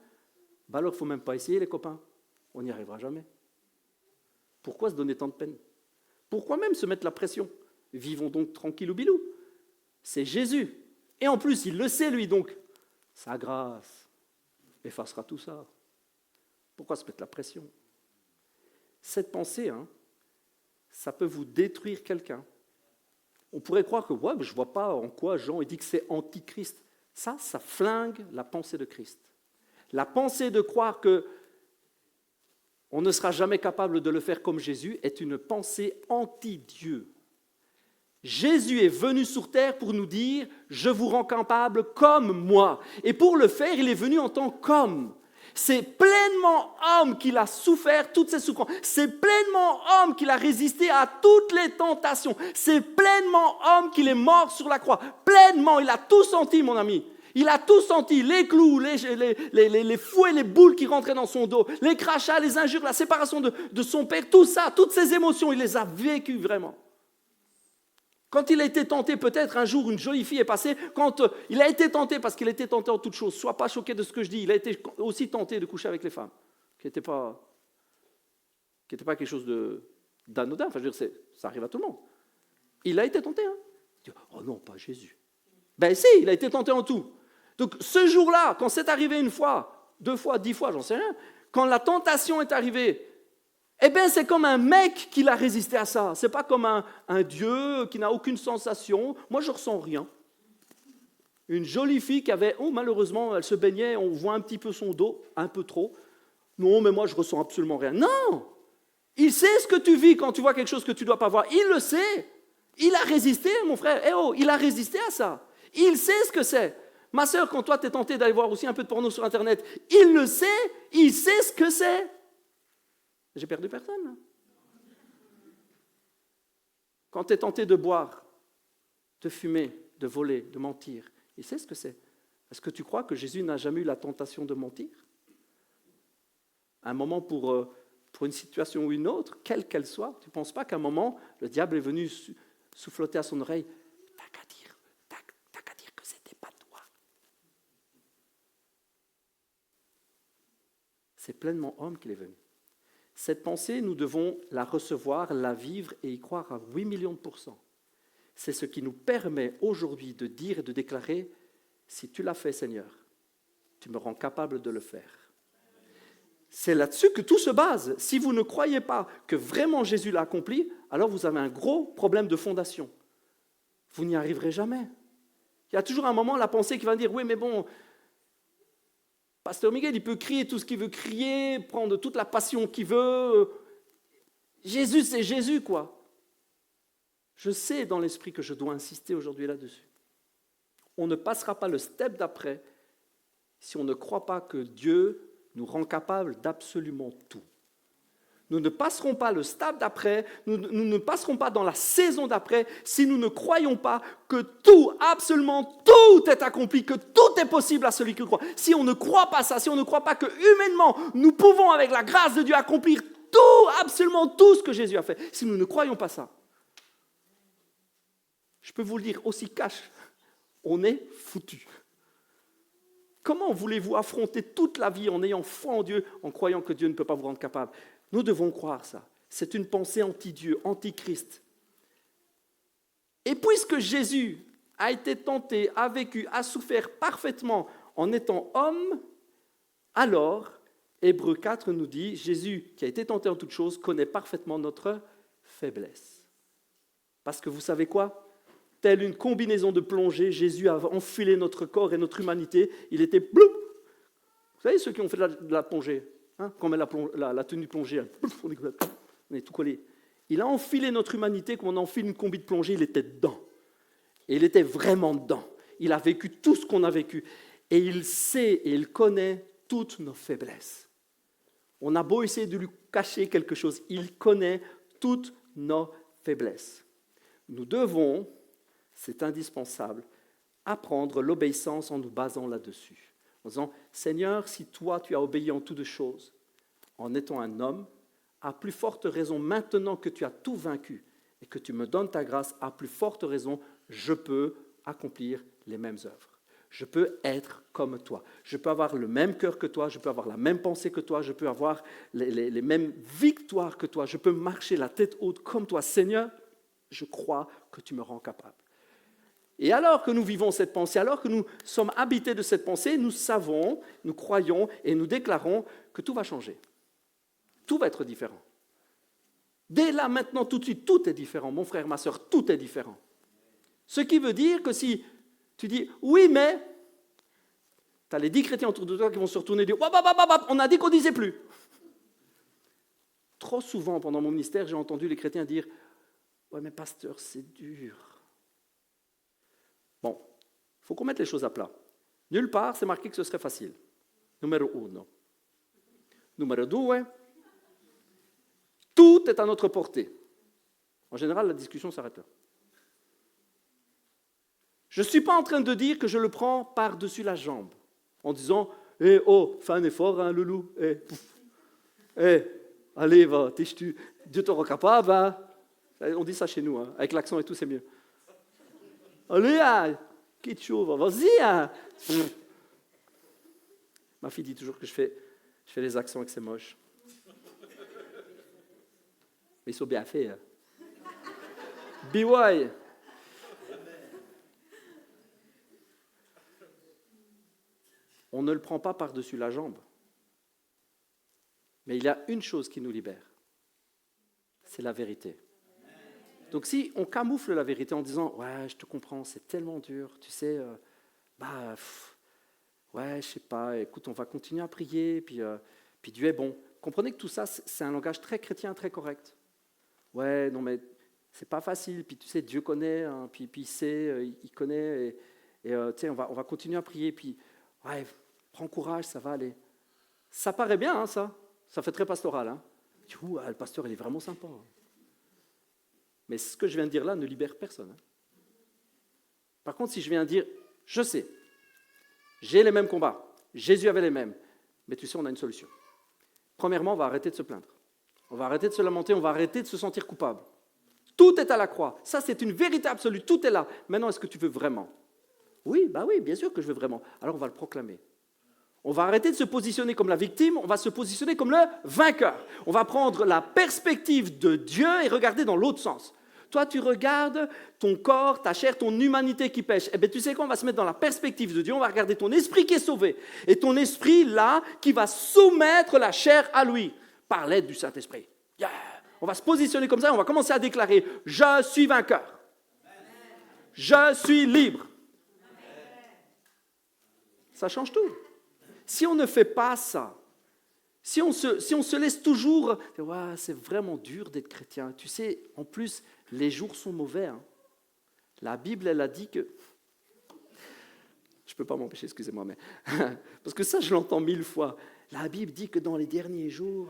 [SPEAKER 1] ben alors il ne faut même pas essayer, les copains. On n'y arrivera jamais. Pourquoi se donner tant de peine? Pourquoi même se mettre la pression? Vivons donc tranquille ou bilou. C'est Jésus. Et en plus, il le sait, lui, donc sa grâce effacera tout ça. Pourquoi se mettre la pression? Cette pensée, ça peut vous détruire quelqu'un. On pourrait croire que ouais, mais je ne vois pas en quoi Jean dit que c'est antichrist. Ça flingue la pensée de Christ. La pensée de croire que on ne sera jamais capable de le faire comme Jésus est une pensée anti-Dieu. Jésus est venu sur terre pour nous dire « Je vous rends capable comme moi ». Et pour le faire, il est venu en tant qu'homme. C'est pleinement homme qu'il a souffert toutes ces souffrances. C'est pleinement homme qu'il a résisté à toutes les tentations. C'est pleinement homme qu'il est mort sur la croix. Pleinement, il a tout senti, mon ami. Il a tout senti, les clous, les fouets, les boules qui rentraient dans son dos, les crachats, les injures, la séparation de son père, tout ça, toutes ces émotions, il les a vécues vraiment. Quand il a été tenté, peut-être un jour, une jolie fille est passée, quand il a été tenté, parce qu'il a été tenté en toutes choses, sois pas choqué de ce que je dis, il a été aussi tenté de coucher avec les femmes, qui n'était pas quelque chose d'anodin, enfin je veux dire, ça arrive à tout le monde. Il a été tenté, Il dit, oh non, pas Jésus. Ben si, il a été tenté en tout. Donc ce jour-là, quand c'est arrivé une fois, 2 fois, 10 fois, j'en sais rien, quand la tentation est arrivée, eh bien, c'est comme un mec qui a résisté à ça. Ce n'est pas comme un Dieu qui n'a aucune sensation. Moi, je ne ressens rien. Une jolie fille qui avait, malheureusement, elle se baignait, on voit un petit peu son dos, un peu trop. Non, mais moi, je ne ressens absolument rien. Non! Il sait ce que tu vis quand tu vois quelque chose que tu ne dois pas voir. Il le sait. Il a résisté, mon frère. Il a résisté à ça. Il sait ce que c'est. Ma sœur, quand toi, tu es tentée d'aller voir aussi un peu de porno sur Internet, il le sait. Il sait ce que c'est. J'ai perdu personne. Quand tu es tenté de boire, de fumer, de voler, de mentir, il sait ce que c'est. Est-ce que tu crois que Jésus n'a jamais eu la tentation de mentir? Un moment pour une situation ou une autre, quelle qu'elle soit, tu ne penses pas qu'à un moment, le diable est venu souffloter à son oreille, t'as qu'à dire que c'était pas toi. C'est pleinement homme qu'il est venu. Cette pensée, nous devons la recevoir, la vivre et y croire à 8 millions de %. C'est ce qui nous permet aujourd'hui de dire et de déclarer, si tu l'as fait, Seigneur, tu me rends capable de le faire. C'est là-dessus que tout se base. Si vous ne croyez pas que vraiment Jésus l'a accompli, alors vous avez un gros problème de fondation. Vous n'y arriverez jamais. Il y a toujours un moment, la pensée qui va dire, oui, mais bon, Pasteur Miguel, il peut crier tout ce qu'il veut crier, prendre toute la passion qu'il veut. Jésus, c'est Jésus, quoi. Je sais dans l'esprit que je dois insister aujourd'hui là-dessus. On ne passera pas le step d'après si on ne croit pas que Dieu nous rend capables d'absolument tout. Nous ne passerons pas le stade d'après, nous ne passerons pas dans la saison d'après si nous ne croyons pas que tout, absolument tout est accompli, que tout est possible à celui qui croit. Si on ne croit pas ça, si on ne croit pas que humainement nous pouvons avec la grâce de Dieu accomplir tout, absolument tout ce que Jésus a fait, si nous ne croyons pas ça, je peux vous le dire aussi cash, on est foutus. Comment voulez-vous affronter toute la vie en ayant foi en Dieu, en croyant que Dieu ne peut pas vous rendre capable? Nous devons croire ça. C'est une pensée anti-Dieu, anti-Christ. Et puisque Jésus a été tenté, a vécu, a souffert parfaitement en étant homme, alors, Hébreux 4 nous dit, Jésus, qui a été tenté en toutes choses, connaît parfaitement notre faiblesse. Parce que vous savez quoi? Telle une combinaison de plongée, Jésus a enfilé notre corps et notre humanité. Il était bloup. Vous savez ceux qui ont fait de la plongée, hein, quand on met la tenue de plongée, hein, on est tout collé. Il a enfilé notre humanité comme on enfile une combi de plongée, il était dedans. Et il était vraiment dedans. Il a vécu tout ce qu'on a vécu. Et il sait et il connaît toutes nos faiblesses. On a beau essayer de lui cacher quelque chose, il connaît toutes nos faiblesses. Nous devons, c'est indispensable, apprendre l'obéissance en nous basant là-dessus. En disant, Seigneur, si toi tu as obéi en toutes choses, en étant un homme, à plus forte raison, maintenant que tu as tout vaincu et que tu me donnes ta grâce, à plus forte raison, je peux accomplir les mêmes œuvres. Je peux être comme toi. Je peux avoir le même cœur que toi, je peux avoir la même pensée que toi, je peux avoir les mêmes victoires que toi, je peux marcher la tête haute comme toi. Seigneur, je crois que tu me rends capable. Et alors que nous vivons cette pensée, alors que nous sommes habités de cette pensée, nous savons, nous croyons et nous déclarons que tout va changer. Tout va être différent. Dès là, maintenant, tout de suite, tout est différent. Mon frère, ma soeur, tout est différent. Ce qui veut dire que si tu dis « oui, mais », tu as les 10 chrétiens autour de toi qui vont se retourner et dire « on a dit qu'on ne disait plus ». Trop souvent, pendant mon ministère, j'ai entendu les chrétiens dire « ouais, mais pasteur, c'est dur ». Bon, il faut qu'on mette les choses à plat. Nulle part, c'est marqué que ce serait facile. Numéro 1. Numéro 2, tout est à notre portée. En général, la discussion s'arrête là. Je ne suis pas en train de dire que je le prends par-dessus la jambe, en disant « oh, fais un effort, hein, loulou. Allez, va, Dieu te rend capable. Hein. » On dit ça chez nous, hein. Avec l'accent et tout, c'est mieux. Allez, hein, quitte chaud, vas-y. Hein. Ma fille dit toujours que je fais les accents et que c'est moche. Mais ils sont bien faits. Hein. BY. On ne le prend pas par-dessus la jambe. Mais il y a une chose qui nous libère. C'est la vérité. Donc si on camoufle la vérité en disant « ouais, je te comprends, c'est tellement dur, tu sais, ouais, je sais pas, écoute, on va continuer à prier, puis Dieu est bon. » Comprenez que tout ça, c'est un langage très chrétien, très correct. Ouais, non mais c'est pas facile, puis tu sais, Dieu connaît, hein, puis il sait, il connaît, et tu sais, on va continuer à prier, puis ouais, prends courage, ça va aller. Ça paraît bien, hein, ça fait très pastoral. Hein. Le pasteur, il est vraiment sympa. Hein. Mais ce que je viens de dire là ne libère personne. Hein. Par contre, si je viens dire, je sais, j'ai les mêmes combats, Jésus avait les mêmes, mais tu sais, on a une solution. Premièrement, on va arrêter de se plaindre. On va arrêter de se lamenter, on va arrêter de se sentir coupable. Tout est à la croix. Ça, c'est une vérité absolue. Tout est là. Maintenant, est-ce que tu veux vraiment? Oui, bien sûr que je veux vraiment. Alors, on va le proclamer. On va arrêter de se positionner comme la victime, on va se positionner comme le vainqueur. On va prendre la perspective de Dieu et regarder dans l'autre sens. Toi, tu regardes ton corps, ta chair, ton humanité qui pêche. Eh bien, tu sais quoi, on va se mettre dans la perspective de Dieu, on va regarder ton esprit qui est sauvé. Et ton esprit, là, qui va soumettre la chair à lui, par l'aide du Saint-Esprit. Yeah. On va se positionner comme ça, on va commencer à déclarer « Je suis vainqueur. Je suis libre. » Ça change tout. Si on ne fait pas ça, si on se laisse toujours, ouais, c'est vraiment dur d'être chrétien. Tu sais, en plus, les jours sont mauvais. Hein. La Bible, elle a dit que... Je ne peux pas m'empêcher, excusez-moi, mais... Parce que ça, je l'entends 1000 fois. La Bible dit que dans les derniers jours...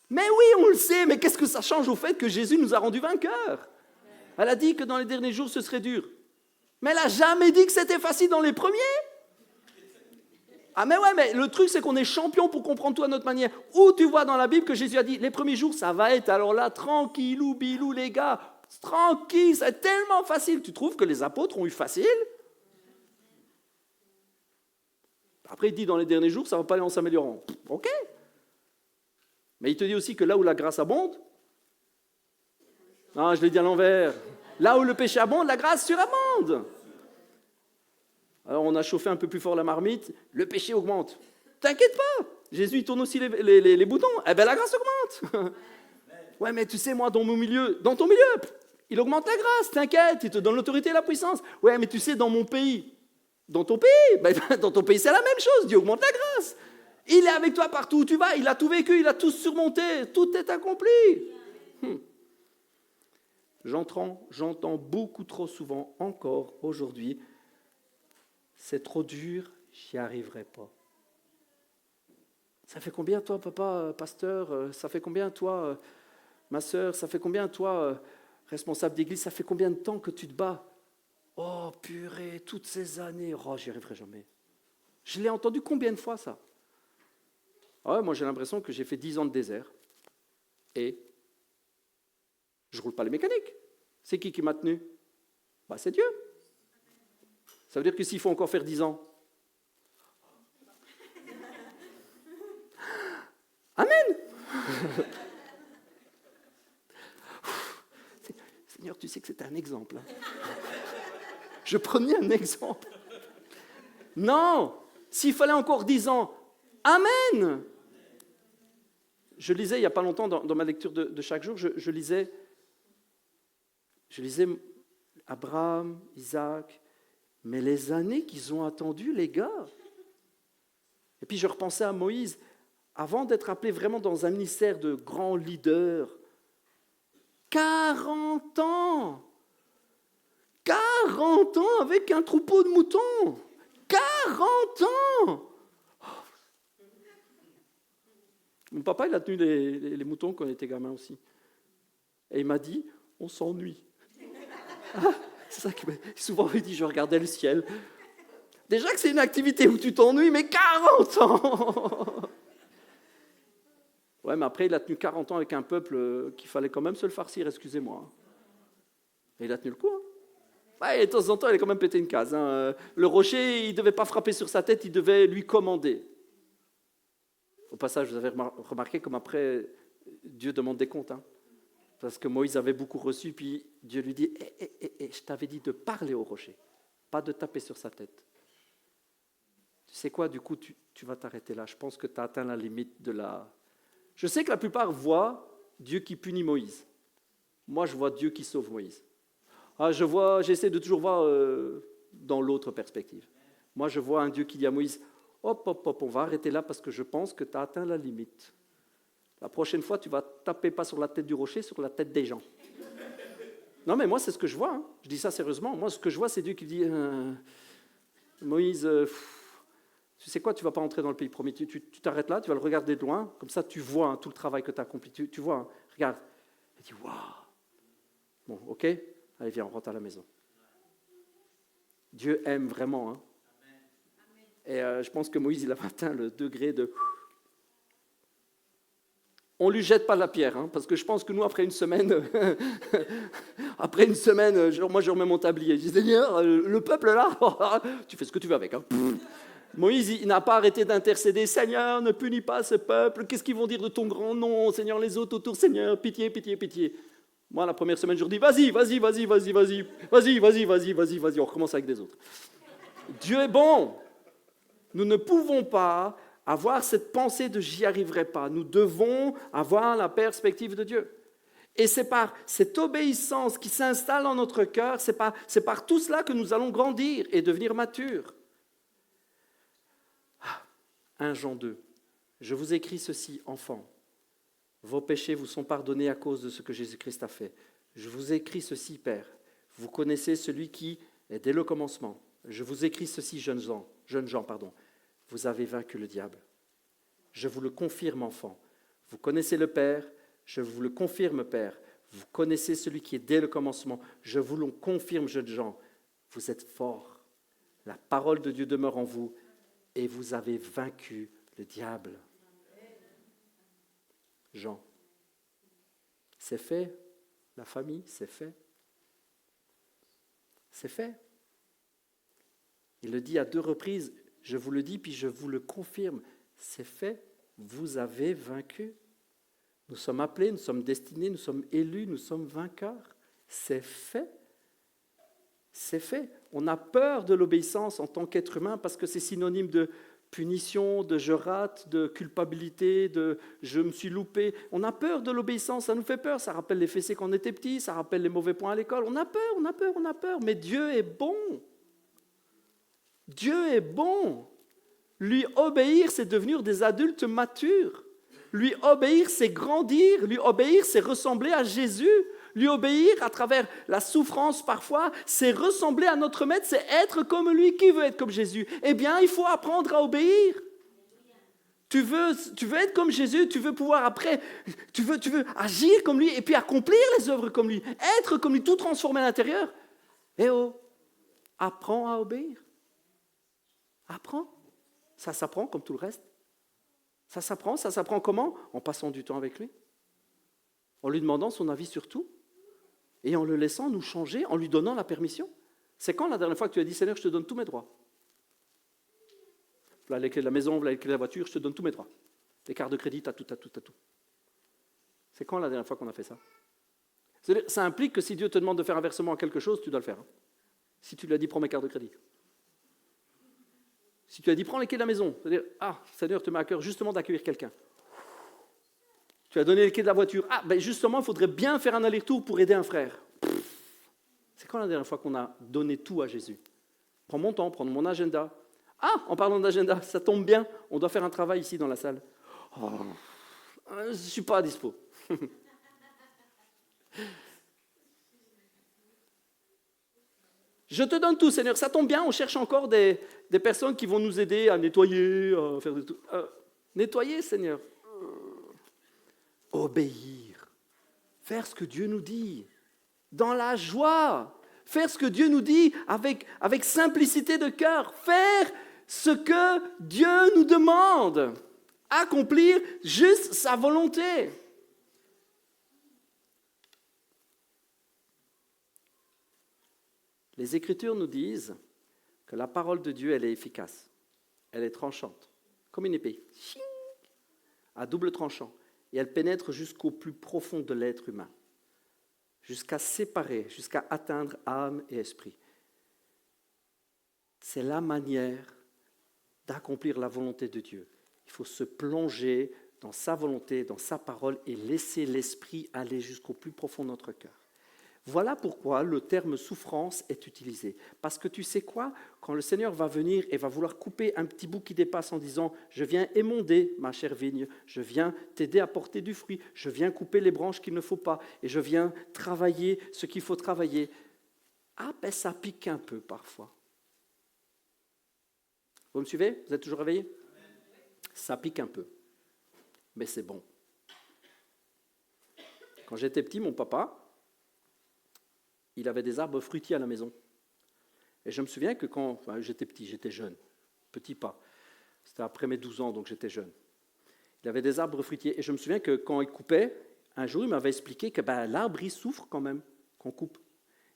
[SPEAKER 1] Mais oui, on le sait, mais qu'est-ce que ça change au fait que Jésus nous a rendus vainqueurs? Elle a dit que dans les derniers jours, ce serait dur. Mais elle n'a jamais dit que c'était facile dans les premiers. Ah mais ouais, mais le truc c'est qu'on est champion pour comprendre tout à notre manière. Où tu vois dans la Bible que Jésus a dit, les premiers jours ça va être, alors là, tranquillou, bilou les gars, tranquille, c'est tellement facile. Tu trouves que les apôtres ont eu facile? Après, il dit dans les derniers jours, ça ne va pas aller en s'améliorant. Ok. Mais il te dit aussi que là où la grâce abonde, non, je l'ai dit à l'envers, là où le péché abonde, la grâce surabonde. Alors on a chauffé un peu plus fort la marmite, le péché augmente. T'inquiète pas, Jésus il tourne aussi les boutons, eh bien la grâce augmente. Ouais, mais tu sais, moi, dans ton milieu, il augmente la grâce, t'inquiète, il te donne l'autorité et la puissance. Ouais, mais tu sais, dans mon pays, dans ton pays, c'est la même chose, Dieu augmente la grâce. Il est avec toi partout où tu vas, il a tout vécu, il a tout surmonté, tout est accompli. J'entends beaucoup trop souvent encore aujourd'hui, c'est trop dur, j'y arriverai pas. Ça fait combien, toi, papa, pasteur? Ça fait combien, toi, ma sœur? Ça fait combien, toi, responsable d'église? Ça fait combien de temps que tu te bats? Oh, purée, toutes ces années, oh, j'y arriverai jamais. Je l'ai entendu combien de fois, ça? Ah ouais, moi, j'ai l'impression que j'ai fait 10 ans de désert et je ne roule pas les mécaniques. C'est qui m'a tenu? Bah, c'est Dieu. Ça veut dire que s'il faut encore faire 10 ans, amen. Seigneur, tu sais que c'était un exemple. Je prenais un exemple. Non, s'il fallait encore 10 ans, amen. Je lisais il n'y a pas longtemps dans ma lecture de chaque jour, je lisais Abraham, Isaac, mais les années qu'ils ont attendu, les gars. Et puis je repensais à Moïse, avant d'être appelé vraiment dans un ministère de grand leader, 40 ans 40 ans avec un troupeau de moutons 40 ans. Mon papa, il a tenu les moutons quand il était gamin aussi. Et il m'a dit, on s'ennuie. Ah, c'est ça qu'il m'a dit. Souvent, il dit, je regardais le ciel. Déjà que c'est une activité où tu t'ennuies, mais 40 ans. Ouais, mais après, il a tenu 40 ans avec un peuple qu'il fallait quand même se le farcir, excusez-moi. Et il a tenu le coup. Hein. Ouais, et de temps en temps, il a quand même pété une case. Hein. Le rocher, il ne devait pas frapper sur sa tête, il devait lui commander. Au passage, vous avez remarqué comme après, Dieu demande des comptes. Hein. Parce que Moïse avait beaucoup reçu, puis Dieu lui dit, je t'avais dit de parler au rocher, pas de taper sur sa tête. Tu sais quoi, du coup, tu vas t'arrêter là. Je pense que tu as atteint la limite de la... Je sais que la plupart voient Dieu qui punit Moïse. Moi, je vois Dieu qui sauve Moïse. Ah, j'essaie de toujours voir dans l'autre perspective. Moi, je vois un Dieu qui dit à Moïse, hop, on va arrêter là parce que je pense que tu as atteint la limite. La prochaine fois, tu vas taper pas sur la tête du rocher, sur la tête des gens. Non, mais moi, c'est ce que je vois. Hein. Je dis ça sérieusement. Moi, ce que je vois, c'est Dieu qui dit, Moïse, tu sais quoi, tu ne vas pas entrer dans le pays promis. Tu t'arrêtes là, tu vas le regarder de loin. Comme ça, tu vois hein, tout le travail que tu as accompli. Tu vois, hein, regarde. Il dit, waouh. Bon, ok, allez, viens, on rentre à la maison. Dieu aime vraiment. Hein. Et je pense que Moïse, il a atteint le degré de... On ne lui jette pas la pierre, hein, parce que je pense que nous, après une semaine, moi, je remets mon tablier. Je dis, Seigneur, le peuple là, tu fais ce que tu veux avec. Hein. Moïse, il n'a pas arrêté d'intercéder. Seigneur, ne punis pas ce peuple. Qu'est-ce qu'ils vont dire de ton grand nom? Seigneur, les autres autour, Seigneur, pitié, pitié, pitié. Moi, la première semaine, je leur dis, vas-y, on recommence avec des autres. Dieu est bon. Nous ne pouvons pas avoir cette pensée de « j'y arriverai pas ». Nous devons avoir la perspective de Dieu. Et c'est par cette obéissance qui s'installe dans notre cœur, c'est par tout cela que nous allons grandir et devenir matures. 1 Jean 2. Je vous écris ceci, enfants. Vos péchés vous sont pardonnés à cause de ce que Jésus-Christ a fait. Je vous écris ceci, Père. Vous connaissez celui qui est dès le commencement. Je vous écris ceci, jeunes gens. Vous avez vaincu le diable. Je vous le confirme, enfants. Vous connaissez le Père. Je vous le confirme, Père. Vous connaissez celui qui est dès le commencement. Je vous le confirme, jeunes gens. Vous êtes forts. La parole de Dieu demeure en vous et vous avez vaincu le diable. Jean. C'est fait. La famille, c'est fait. C'est fait. Il le dit à 2 reprises. Je vous le dis, puis je vous le confirme. C'est fait. Vous avez vaincu. Nous sommes appelés, nous sommes destinés, nous sommes élus, nous sommes vainqueurs. C'est fait. C'est fait. On a peur de l'obéissance en tant qu'être humain parce que c'est synonyme de punition, de je rate, de culpabilité, de je me suis loupé. On a peur de l'obéissance, ça nous fait peur. Ça rappelle les fessées quand on était petit, ça rappelle les mauvais points à l'école. On a peur, on a peur, on a peur. Mais Dieu est bon. Dieu est bon. Lui obéir, c'est devenir des adultes matures. Lui obéir, c'est grandir. Lui obéir, c'est ressembler à Jésus. Lui obéir à travers la souffrance parfois, c'est ressembler à notre maître, c'est être comme lui. Qui veut être comme Jésus? Eh bien, il faut apprendre à obéir. Tu veux être comme Jésus, tu veux pouvoir après, tu veux agir comme lui et puis accomplir les œuvres comme lui, être comme lui, tout transformer à l'intérieur. Eh oh, apprends à obéir. Apprends. Ça s'apprend comme tout le reste. Ça s'apprend comment? En passant du temps avec lui, en lui demandant son avis sur tout, et en le laissant nous changer, en lui donnant la permission. C'est quand la dernière fois que tu as dit, Seigneur, je te donne tous mes droits? Voilà les clés de la maison, voilà les clés de la voiture, je te donne tous mes droits. Les cartes de crédit, t'as tout. C'est quand la dernière fois qu'on a fait ça? C'est-à-dire, ça implique que si Dieu te demande de faire un versement à quelque chose, tu dois le faire. Si tu lui as dit, prends mes cartes de crédit. Si tu as dit, prends les clés de la maison, c'est-à-dire, Seigneur, te met à cœur justement d'accueillir quelqu'un. Tu as donné les clés de la voiture. Justement, il faudrait bien faire un aller-retour pour aider un frère. C'est quand la dernière fois qu'on a donné tout à Jésus? Prends mon temps, prends mon agenda. En parlant d'agenda, ça tombe bien, on doit faire un travail ici dans la salle. Je ne suis pas à dispo. Je te donne tout, Seigneur. Ça tombe bien, on cherche encore des personnes qui vont nous aider à nettoyer, à faire des trucs. Nettoyer, Seigneur. Obéir. Faire ce que Dieu nous dit. Dans la joie. Faire ce que Dieu nous dit avec simplicité de cœur. Faire ce que Dieu nous demande. Accomplir juste sa volonté. Les Écritures nous disent que la parole de Dieu, elle est efficace. Elle est tranchante. Comme une épée. À double tranchant. Et elle pénètre jusqu'au plus profond de l'être humain. Jusqu'à séparer, jusqu'à atteindre âme et esprit. C'est la manière d'accomplir la volonté de Dieu. Il faut se plonger dans sa volonté, dans sa parole et laisser l'esprit aller jusqu'au plus profond de notre cœur. Voilà pourquoi le terme souffrance est utilisé. Parce que tu sais quoi? Quand le Seigneur va venir et va vouloir couper un petit bout qui dépasse en disant « Je viens émonder, ma chère vigne, je viens t'aider à porter du fruit, je viens couper les branches qu'il ne faut pas, et je viens travailler ce qu'il faut travailler. » Ça pique un peu parfois. Vous me suivez? Vous êtes toujours réveillés? Ça pique un peu. Mais c'est bon. Quand j'étais petit, mon papa, il avait des arbres fruitiers à la maison. Et je me souviens que quand j'étais petit, j'étais jeune, petit pas, c'était après mes 12 ans, donc j'étais jeune. Il avait des arbres fruitiers. Et je me souviens que quand il coupait, un jour, il m'avait expliqué que l'arbre, il souffre quand même, qu'on coupe.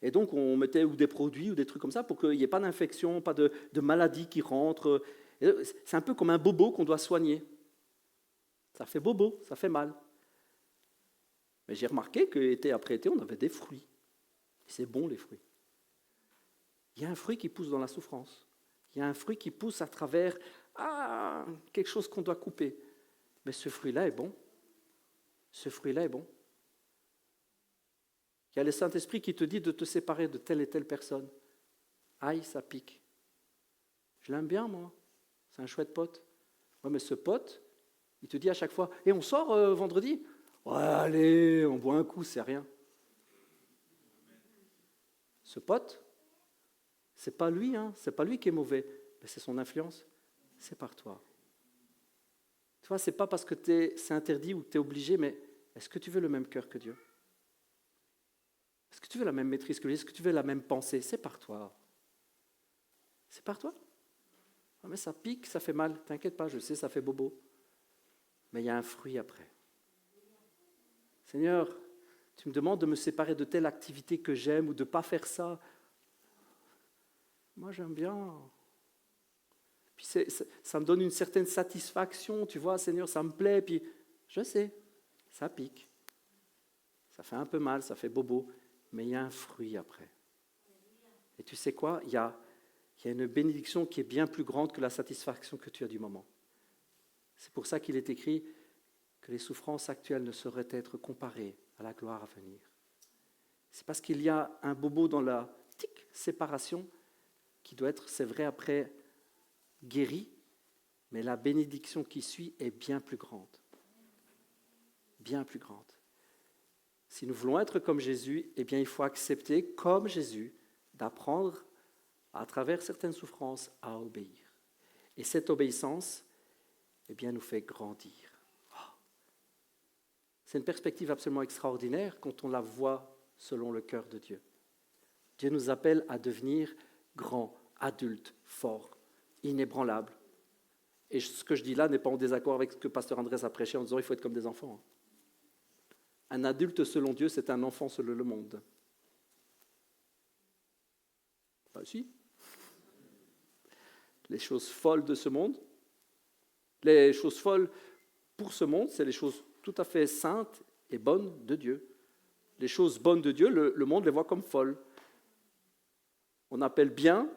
[SPEAKER 1] Et donc, on mettait ou des produits ou des trucs comme ça pour qu'il n'y ait pas d'infection, pas de maladie qui rentre. C'est un peu comme un bobo qu'on doit soigner. Ça fait bobo, ça fait mal. Mais j'ai remarqué qu'été après été, on avait des fruits. C'est bon, les fruits. Il y a un fruit qui pousse dans la souffrance. Il y a un fruit qui pousse à travers quelque chose qu'on doit couper. Mais ce fruit-là est bon. Ce fruit-là est bon. Il y a le Saint-Esprit qui te dit de te séparer de telle et telle personne. Aïe, ça pique. Je l'aime bien, moi. C'est un chouette pote. Ouais, mais ce pote, il te dit à chaque fois, et on sort vendredi? Ouais, allez, on boit un coup, c'est rien. Ce pote, c'est pas lui, c'est pas lui qui est mauvais, mais c'est son influence, c'est par toi. Tu vois, c'est pas parce que c'est interdit ou que tu es obligé, mais est-ce que tu veux le même cœur que Dieu? Est-ce que tu veux la même maîtrise que lui? Est-ce que tu veux la même pensée? C'est par toi. C'est par toi. Mais ça pique, ça fait mal, t'inquiète pas, je sais, ça fait bobo. Mais il y a un fruit après. Seigneur, tu me demandes de me séparer de telle activité que j'aime ou de ne pas faire ça. Moi, j'aime bien. Puis Puis ça me donne une certaine satisfaction, tu vois, Seigneur, ça me plaît. Puis je sais, ça pique. Ça fait un peu mal, ça fait bobo, mais il y a un fruit après. Et tu sais quoi? Il y a une bénédiction qui est bien plus grande que la satisfaction que tu as du moment. C'est pour ça qu'il est écrit que les souffrances actuelles ne sauraient être comparées à la gloire à venir. C'est parce qu'il y a un bobo dans la séparation qui doit être, c'est vrai, après guéri, mais la bénédiction qui suit est bien plus grande. Bien plus grande. Si nous voulons être comme Jésus, eh bien, il faut accepter, comme Jésus, d'apprendre, à travers certaines souffrances, à obéir. Et cette obéissance, eh bien, nous fait grandir. C'est une perspective absolument extraordinaire quand on la voit selon le cœur de Dieu. Dieu nous appelle à devenir grands, adultes, forts, inébranlables. Et ce que je dis là n'est pas en désaccord avec ce que Pasteur Andrés a prêché en disant qu'il faut être comme des enfants. Un adulte selon Dieu, c'est un enfant selon le monde. Ben si. Les choses folles de ce monde, les choses folles pour ce monde, c'est les choses tout à fait saintes et bonnes de Dieu. Les choses bonnes de Dieu, le monde les voit comme folles. On appelle bien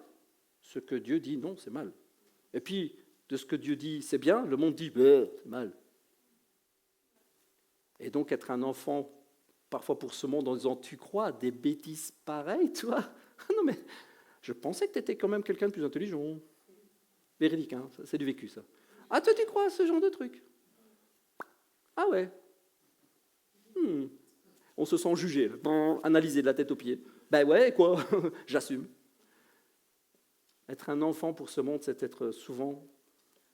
[SPEAKER 1] ce que Dieu dit, non, c'est mal. Et puis, de ce que Dieu dit, c'est bien, le monde dit, c'est mal. Et donc, être un enfant, parfois pour ce monde, en disant, tu crois à des bêtises pareilles, toi? Non, mais je pensais que tu étais quand même quelqu'un de plus intelligent. Véridique, hein, c'est du vécu, ça. Ah, toi, tu crois à ce genre de truc? Ah ouais. On se sent jugé, analysé de la tête aux pieds. Ben ouais, quoi, j'assume. Être un enfant pour ce monde, c'est être souvent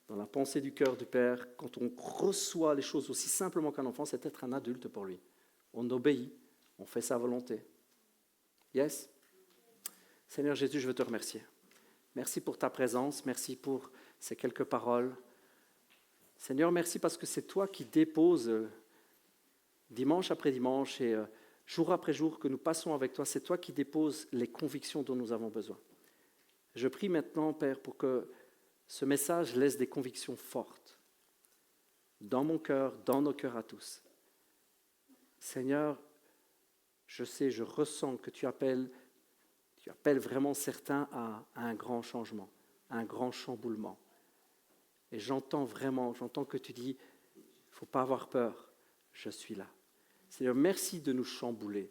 [SPEAKER 1] dans la pensée du cœur du Père. Quand on reçoit les choses aussi simplement qu'un enfant, c'est être un adulte pour lui. On obéit, on fait sa volonté. Yes? Seigneur Jésus, je veux te remercier. Merci pour ta présence, merci pour ces quelques paroles. Seigneur, merci parce que c'est toi qui déposes dimanche après dimanche et jour après jour que nous passons avec toi, c'est toi qui déposes les convictions dont nous avons besoin. Je prie maintenant, Père, pour que ce message laisse des convictions fortes dans mon cœur, dans nos cœurs à tous. Seigneur, je sais, je ressens que tu appelles vraiment certains à un grand changement, à un grand chamboulement. Et j'entends que tu dis, il ne faut pas avoir peur, je suis là. Seigneur, merci de nous chambouler,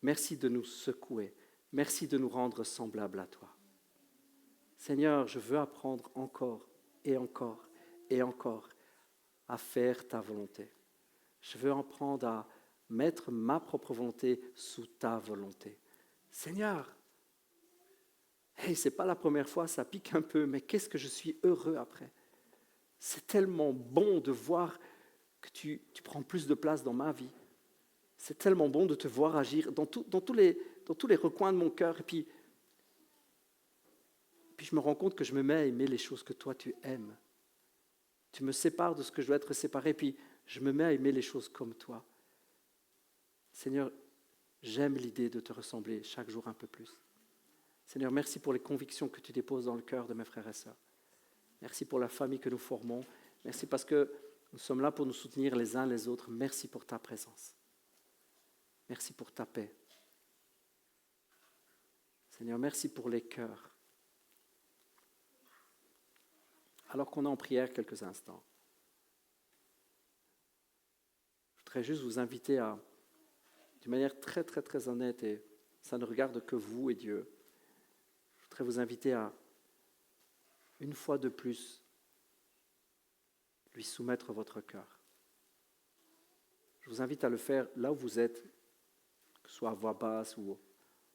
[SPEAKER 1] merci de nous secouer, merci de nous rendre semblables à toi. Seigneur, je veux apprendre encore et encore et encore à faire ta volonté. Je veux apprendre à mettre ma propre volonté sous ta volonté. Seigneur, ce n'est pas la première fois, ça pique un peu, mais qu'est-ce que je suis heureux après. C'est tellement bon de voir que tu prends plus de place dans ma vie. C'est tellement bon de te voir agir dans tous les recoins de mon cœur. Et puis je me rends compte que je me mets à aimer les choses que toi tu aimes. Tu me sépares de ce que je dois être séparé, puis je me mets à aimer les choses comme toi. Seigneur, j'aime l'idée de te ressembler chaque jour un peu plus. Seigneur, merci pour les convictions que tu déposes dans le cœur de mes frères et sœurs. Merci pour la famille que nous formons. Merci parce que nous sommes là pour nous soutenir les uns les autres. Merci pour ta présence. Merci pour ta paix. Seigneur, merci pour les cœurs. Alors qu'on est en prière quelques instants, je voudrais juste vous inviter à, d'une manière très, très, très honnête, et ça ne regarde que vous et Dieu, je voudrais vous inviter à, une fois de plus, lui soumettre votre cœur. Je vous invite à le faire là où vous êtes, que ce soit à voix basse ou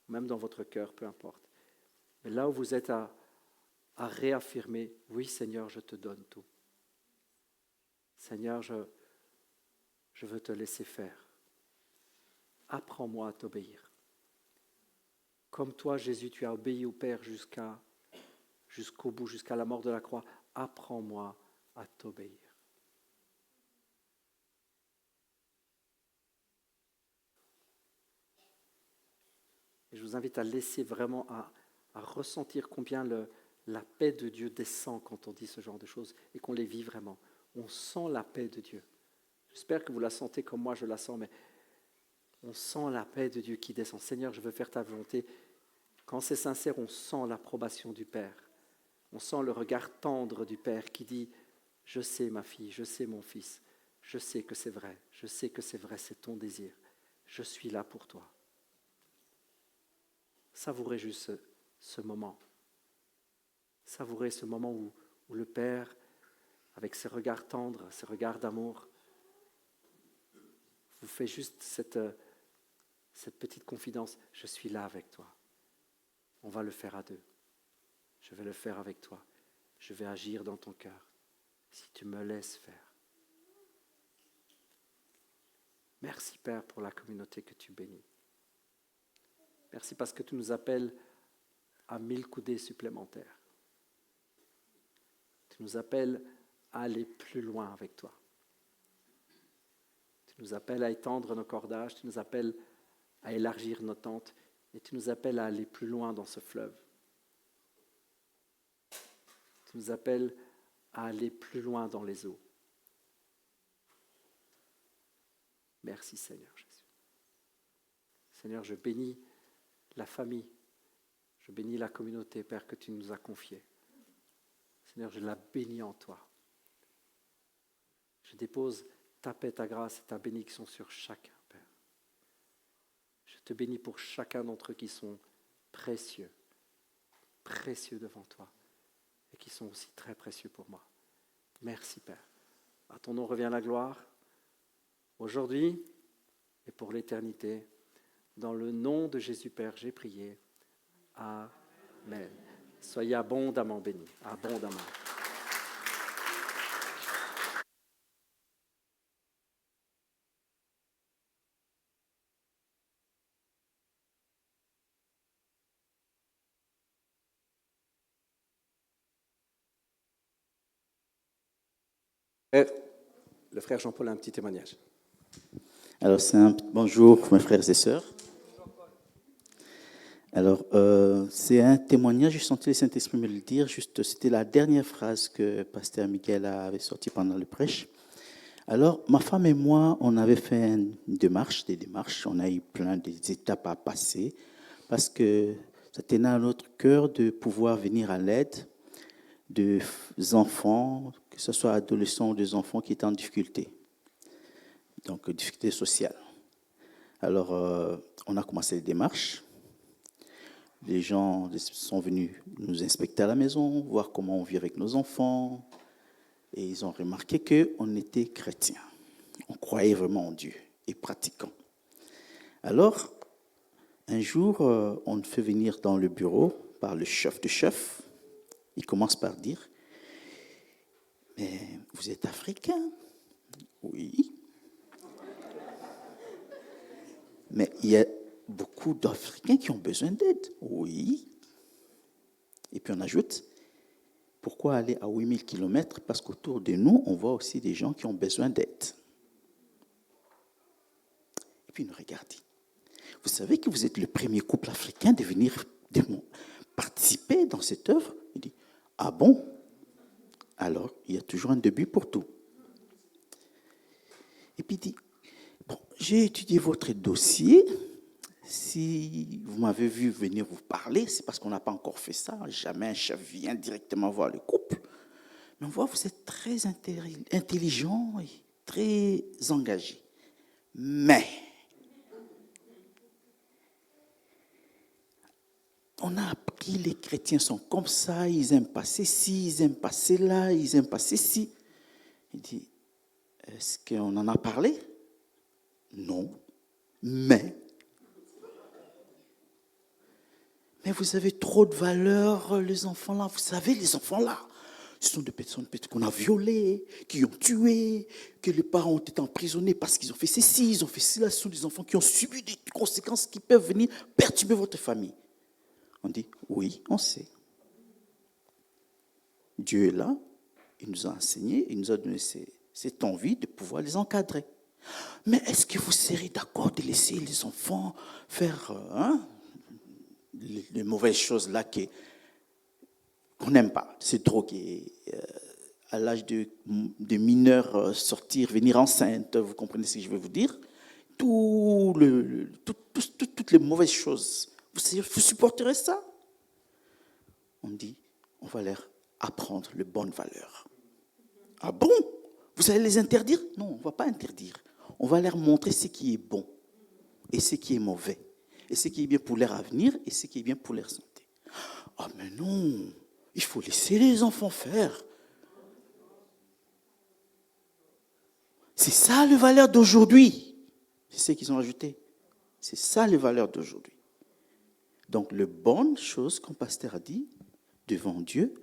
[SPEAKER 1] même dans votre cœur, peu importe. Mais là où vous êtes à réaffirmer, oui Seigneur, je te donne tout. Seigneur, je veux te laisser faire. Apprends-moi à t'obéir. Comme toi, Jésus, tu as obéi au Père jusqu'au bout, jusqu'à la mort de la croix. Apprends-moi à t'obéir. Et je vous invite à laisser vraiment, à ressentir combien la paix de Dieu descend quand on dit ce genre de choses et qu'on les vit vraiment. On sent la paix de Dieu. J'espère que vous la sentez comme moi je la sens, mais on sent la paix de Dieu qui descend. Seigneur, je veux faire ta volonté. Quand c'est sincère, on sent l'approbation du Père. On sent le regard tendre du Père qui dit « Je sais ma fille, je sais mon fils, je sais que c'est vrai, c'est ton désir. Je suis là pour toi. » Savourez juste ce moment. Savourez ce moment où le Père, avec ses regards tendres, ses regards d'amour, vous fait juste cette petite confidence. Je suis là avec toi. On va le faire à deux. Je vais le faire avec toi. Je vais agir dans ton cœur. Si tu me laisses faire. Merci Père pour la communauté que tu bénis. Merci parce que tu nous appelles à 1000 coudées supplémentaires. Tu nous appelles à aller plus loin avec toi. Tu nous appelles à étendre nos cordages, tu nous appelles à élargir nos tentes et tu nous appelles à aller plus loin dans ce fleuve. Tu nous appelles à aller plus loin dans les eaux. Merci Seigneur Jésus. Seigneur, je bénis la famille, je bénis la communauté, Père, que tu nous as confiée. Seigneur, je la bénis en toi. Je dépose ta paix, ta grâce et ta bénédiction sur chacun, Père. Je te bénis pour chacun d'entre eux qui sont précieux, précieux devant toi, et qui sont aussi très précieux pour moi. Merci, Père. À ton nom revient la gloire, aujourd'hui et pour l'éternité. Dans le nom de Jésus, Père, j'ai prié. Amen. Soyez abondamment bénis, abondamment. Le frère Jean-Paul a un petit témoignage.
[SPEAKER 4] Alors, bonjour mes frères et sœurs. Alors, c'est un témoignage, j'ai senti le Saint-Esprit me le dire, juste, c'était la dernière phrase que Pasteur Miguel avait sortie pendant le prêche. Alors, ma femme et moi, on avait fait des démarches, on a eu plein d'étapes à passer, parce que ça tenait à notre cœur de pouvoir venir à l'aide des enfants, que ce soit adolescents ou des enfants qui étaient en difficulté, donc difficulté sociale. Alors, on a commencé les démarches. Les gens sont venus nous inspecter à la maison, voir comment on vit avec nos enfants. Et ils ont remarqué qu'on était chrétiens. On croyait vraiment en Dieu et pratiquants. Alors, un jour, on nous fait venir dans le bureau par le chef de chef. Il commence par dire, « Mais vous êtes africain ?» ?»« Oui. »« Mais il y a beaucoup d'Africains qui ont besoin d'aide. » »« Oui. » Et puis on ajoute, « Pourquoi aller à 8000 km ? Parce qu'autour de nous, on voit aussi des gens qui ont besoin d'aide. » Et puis il nous regarde. « Vous savez que vous êtes le premier couple africain de venir participer dans cette œuvre ?» Il dit, « Ah bon ? Alors, il y a toujours un début pour tout. » Et puis il dit, « Bon, j'ai étudié votre dossier. Si vous m'avez vu venir vous parler, c'est parce qu'on n'a pas encore fait ça. Jamais un chef vient directement voir le couple. Mais on voit que vous êtes très intelligent et très engagé. Mais on a appris, les chrétiens sont comme ça, ils aiment passer ci, ils aiment passer là, ils aiment passer ci. » Il dit, « Est-ce qu'on en a parlé ? » Non. Mais vous avez trop de valeur, les enfants là. Vous savez, les enfants là, ce sont des personnes qu'on a violées, qui ont tué, que les parents ont été emprisonnés parce qu'ils ont fait ceci, ils ont fait cela. Ce sont des enfants qui ont subi des conséquences qui peuvent venir perturber votre famille. On dit, oui, on sait. Dieu est là, il nous a enseigné, il nous a donné cette envie de pouvoir les encadrer. Mais est-ce que vous serez d'accord de laisser les enfants faire les mauvaises choses là qu'on n'aime pas, se droguer, à l'âge de mineur, sortir, venir enceinte, vous comprenez ce que je veux vous dire? Toutes les mauvaises choses. Vous supporterez ça? On dit, on va leur apprendre les bonnes valeurs. Ah bon? Vous allez les interdire? Non, on ne va pas interdire. On va leur montrer ce qui est bon et ce qui est mauvais. Et ce qui est bien pour leur avenir et ce qui est bien pour leur santé. Ah mais non, il faut laisser les enfants faire. C'est ça les valeurs d'aujourd'hui. C'est ce qu'ils ont ajouté. C'est ça les valeurs d'aujourd'hui. Donc les bonnes choses, comme pasteur a dit, devant Dieu,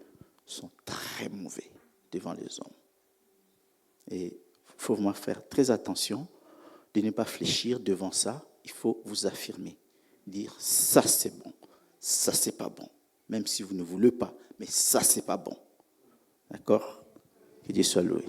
[SPEAKER 4] sont très mauvais devant les hommes. Et il faut vraiment faire très attention de ne pas fléchir devant ça. Il faut vous affirmer. Dire ça c'est bon, ça c'est pas bon. Même si vous ne voulez pas, mais ça c'est pas bon. D'accord? Que Dieu soit loué.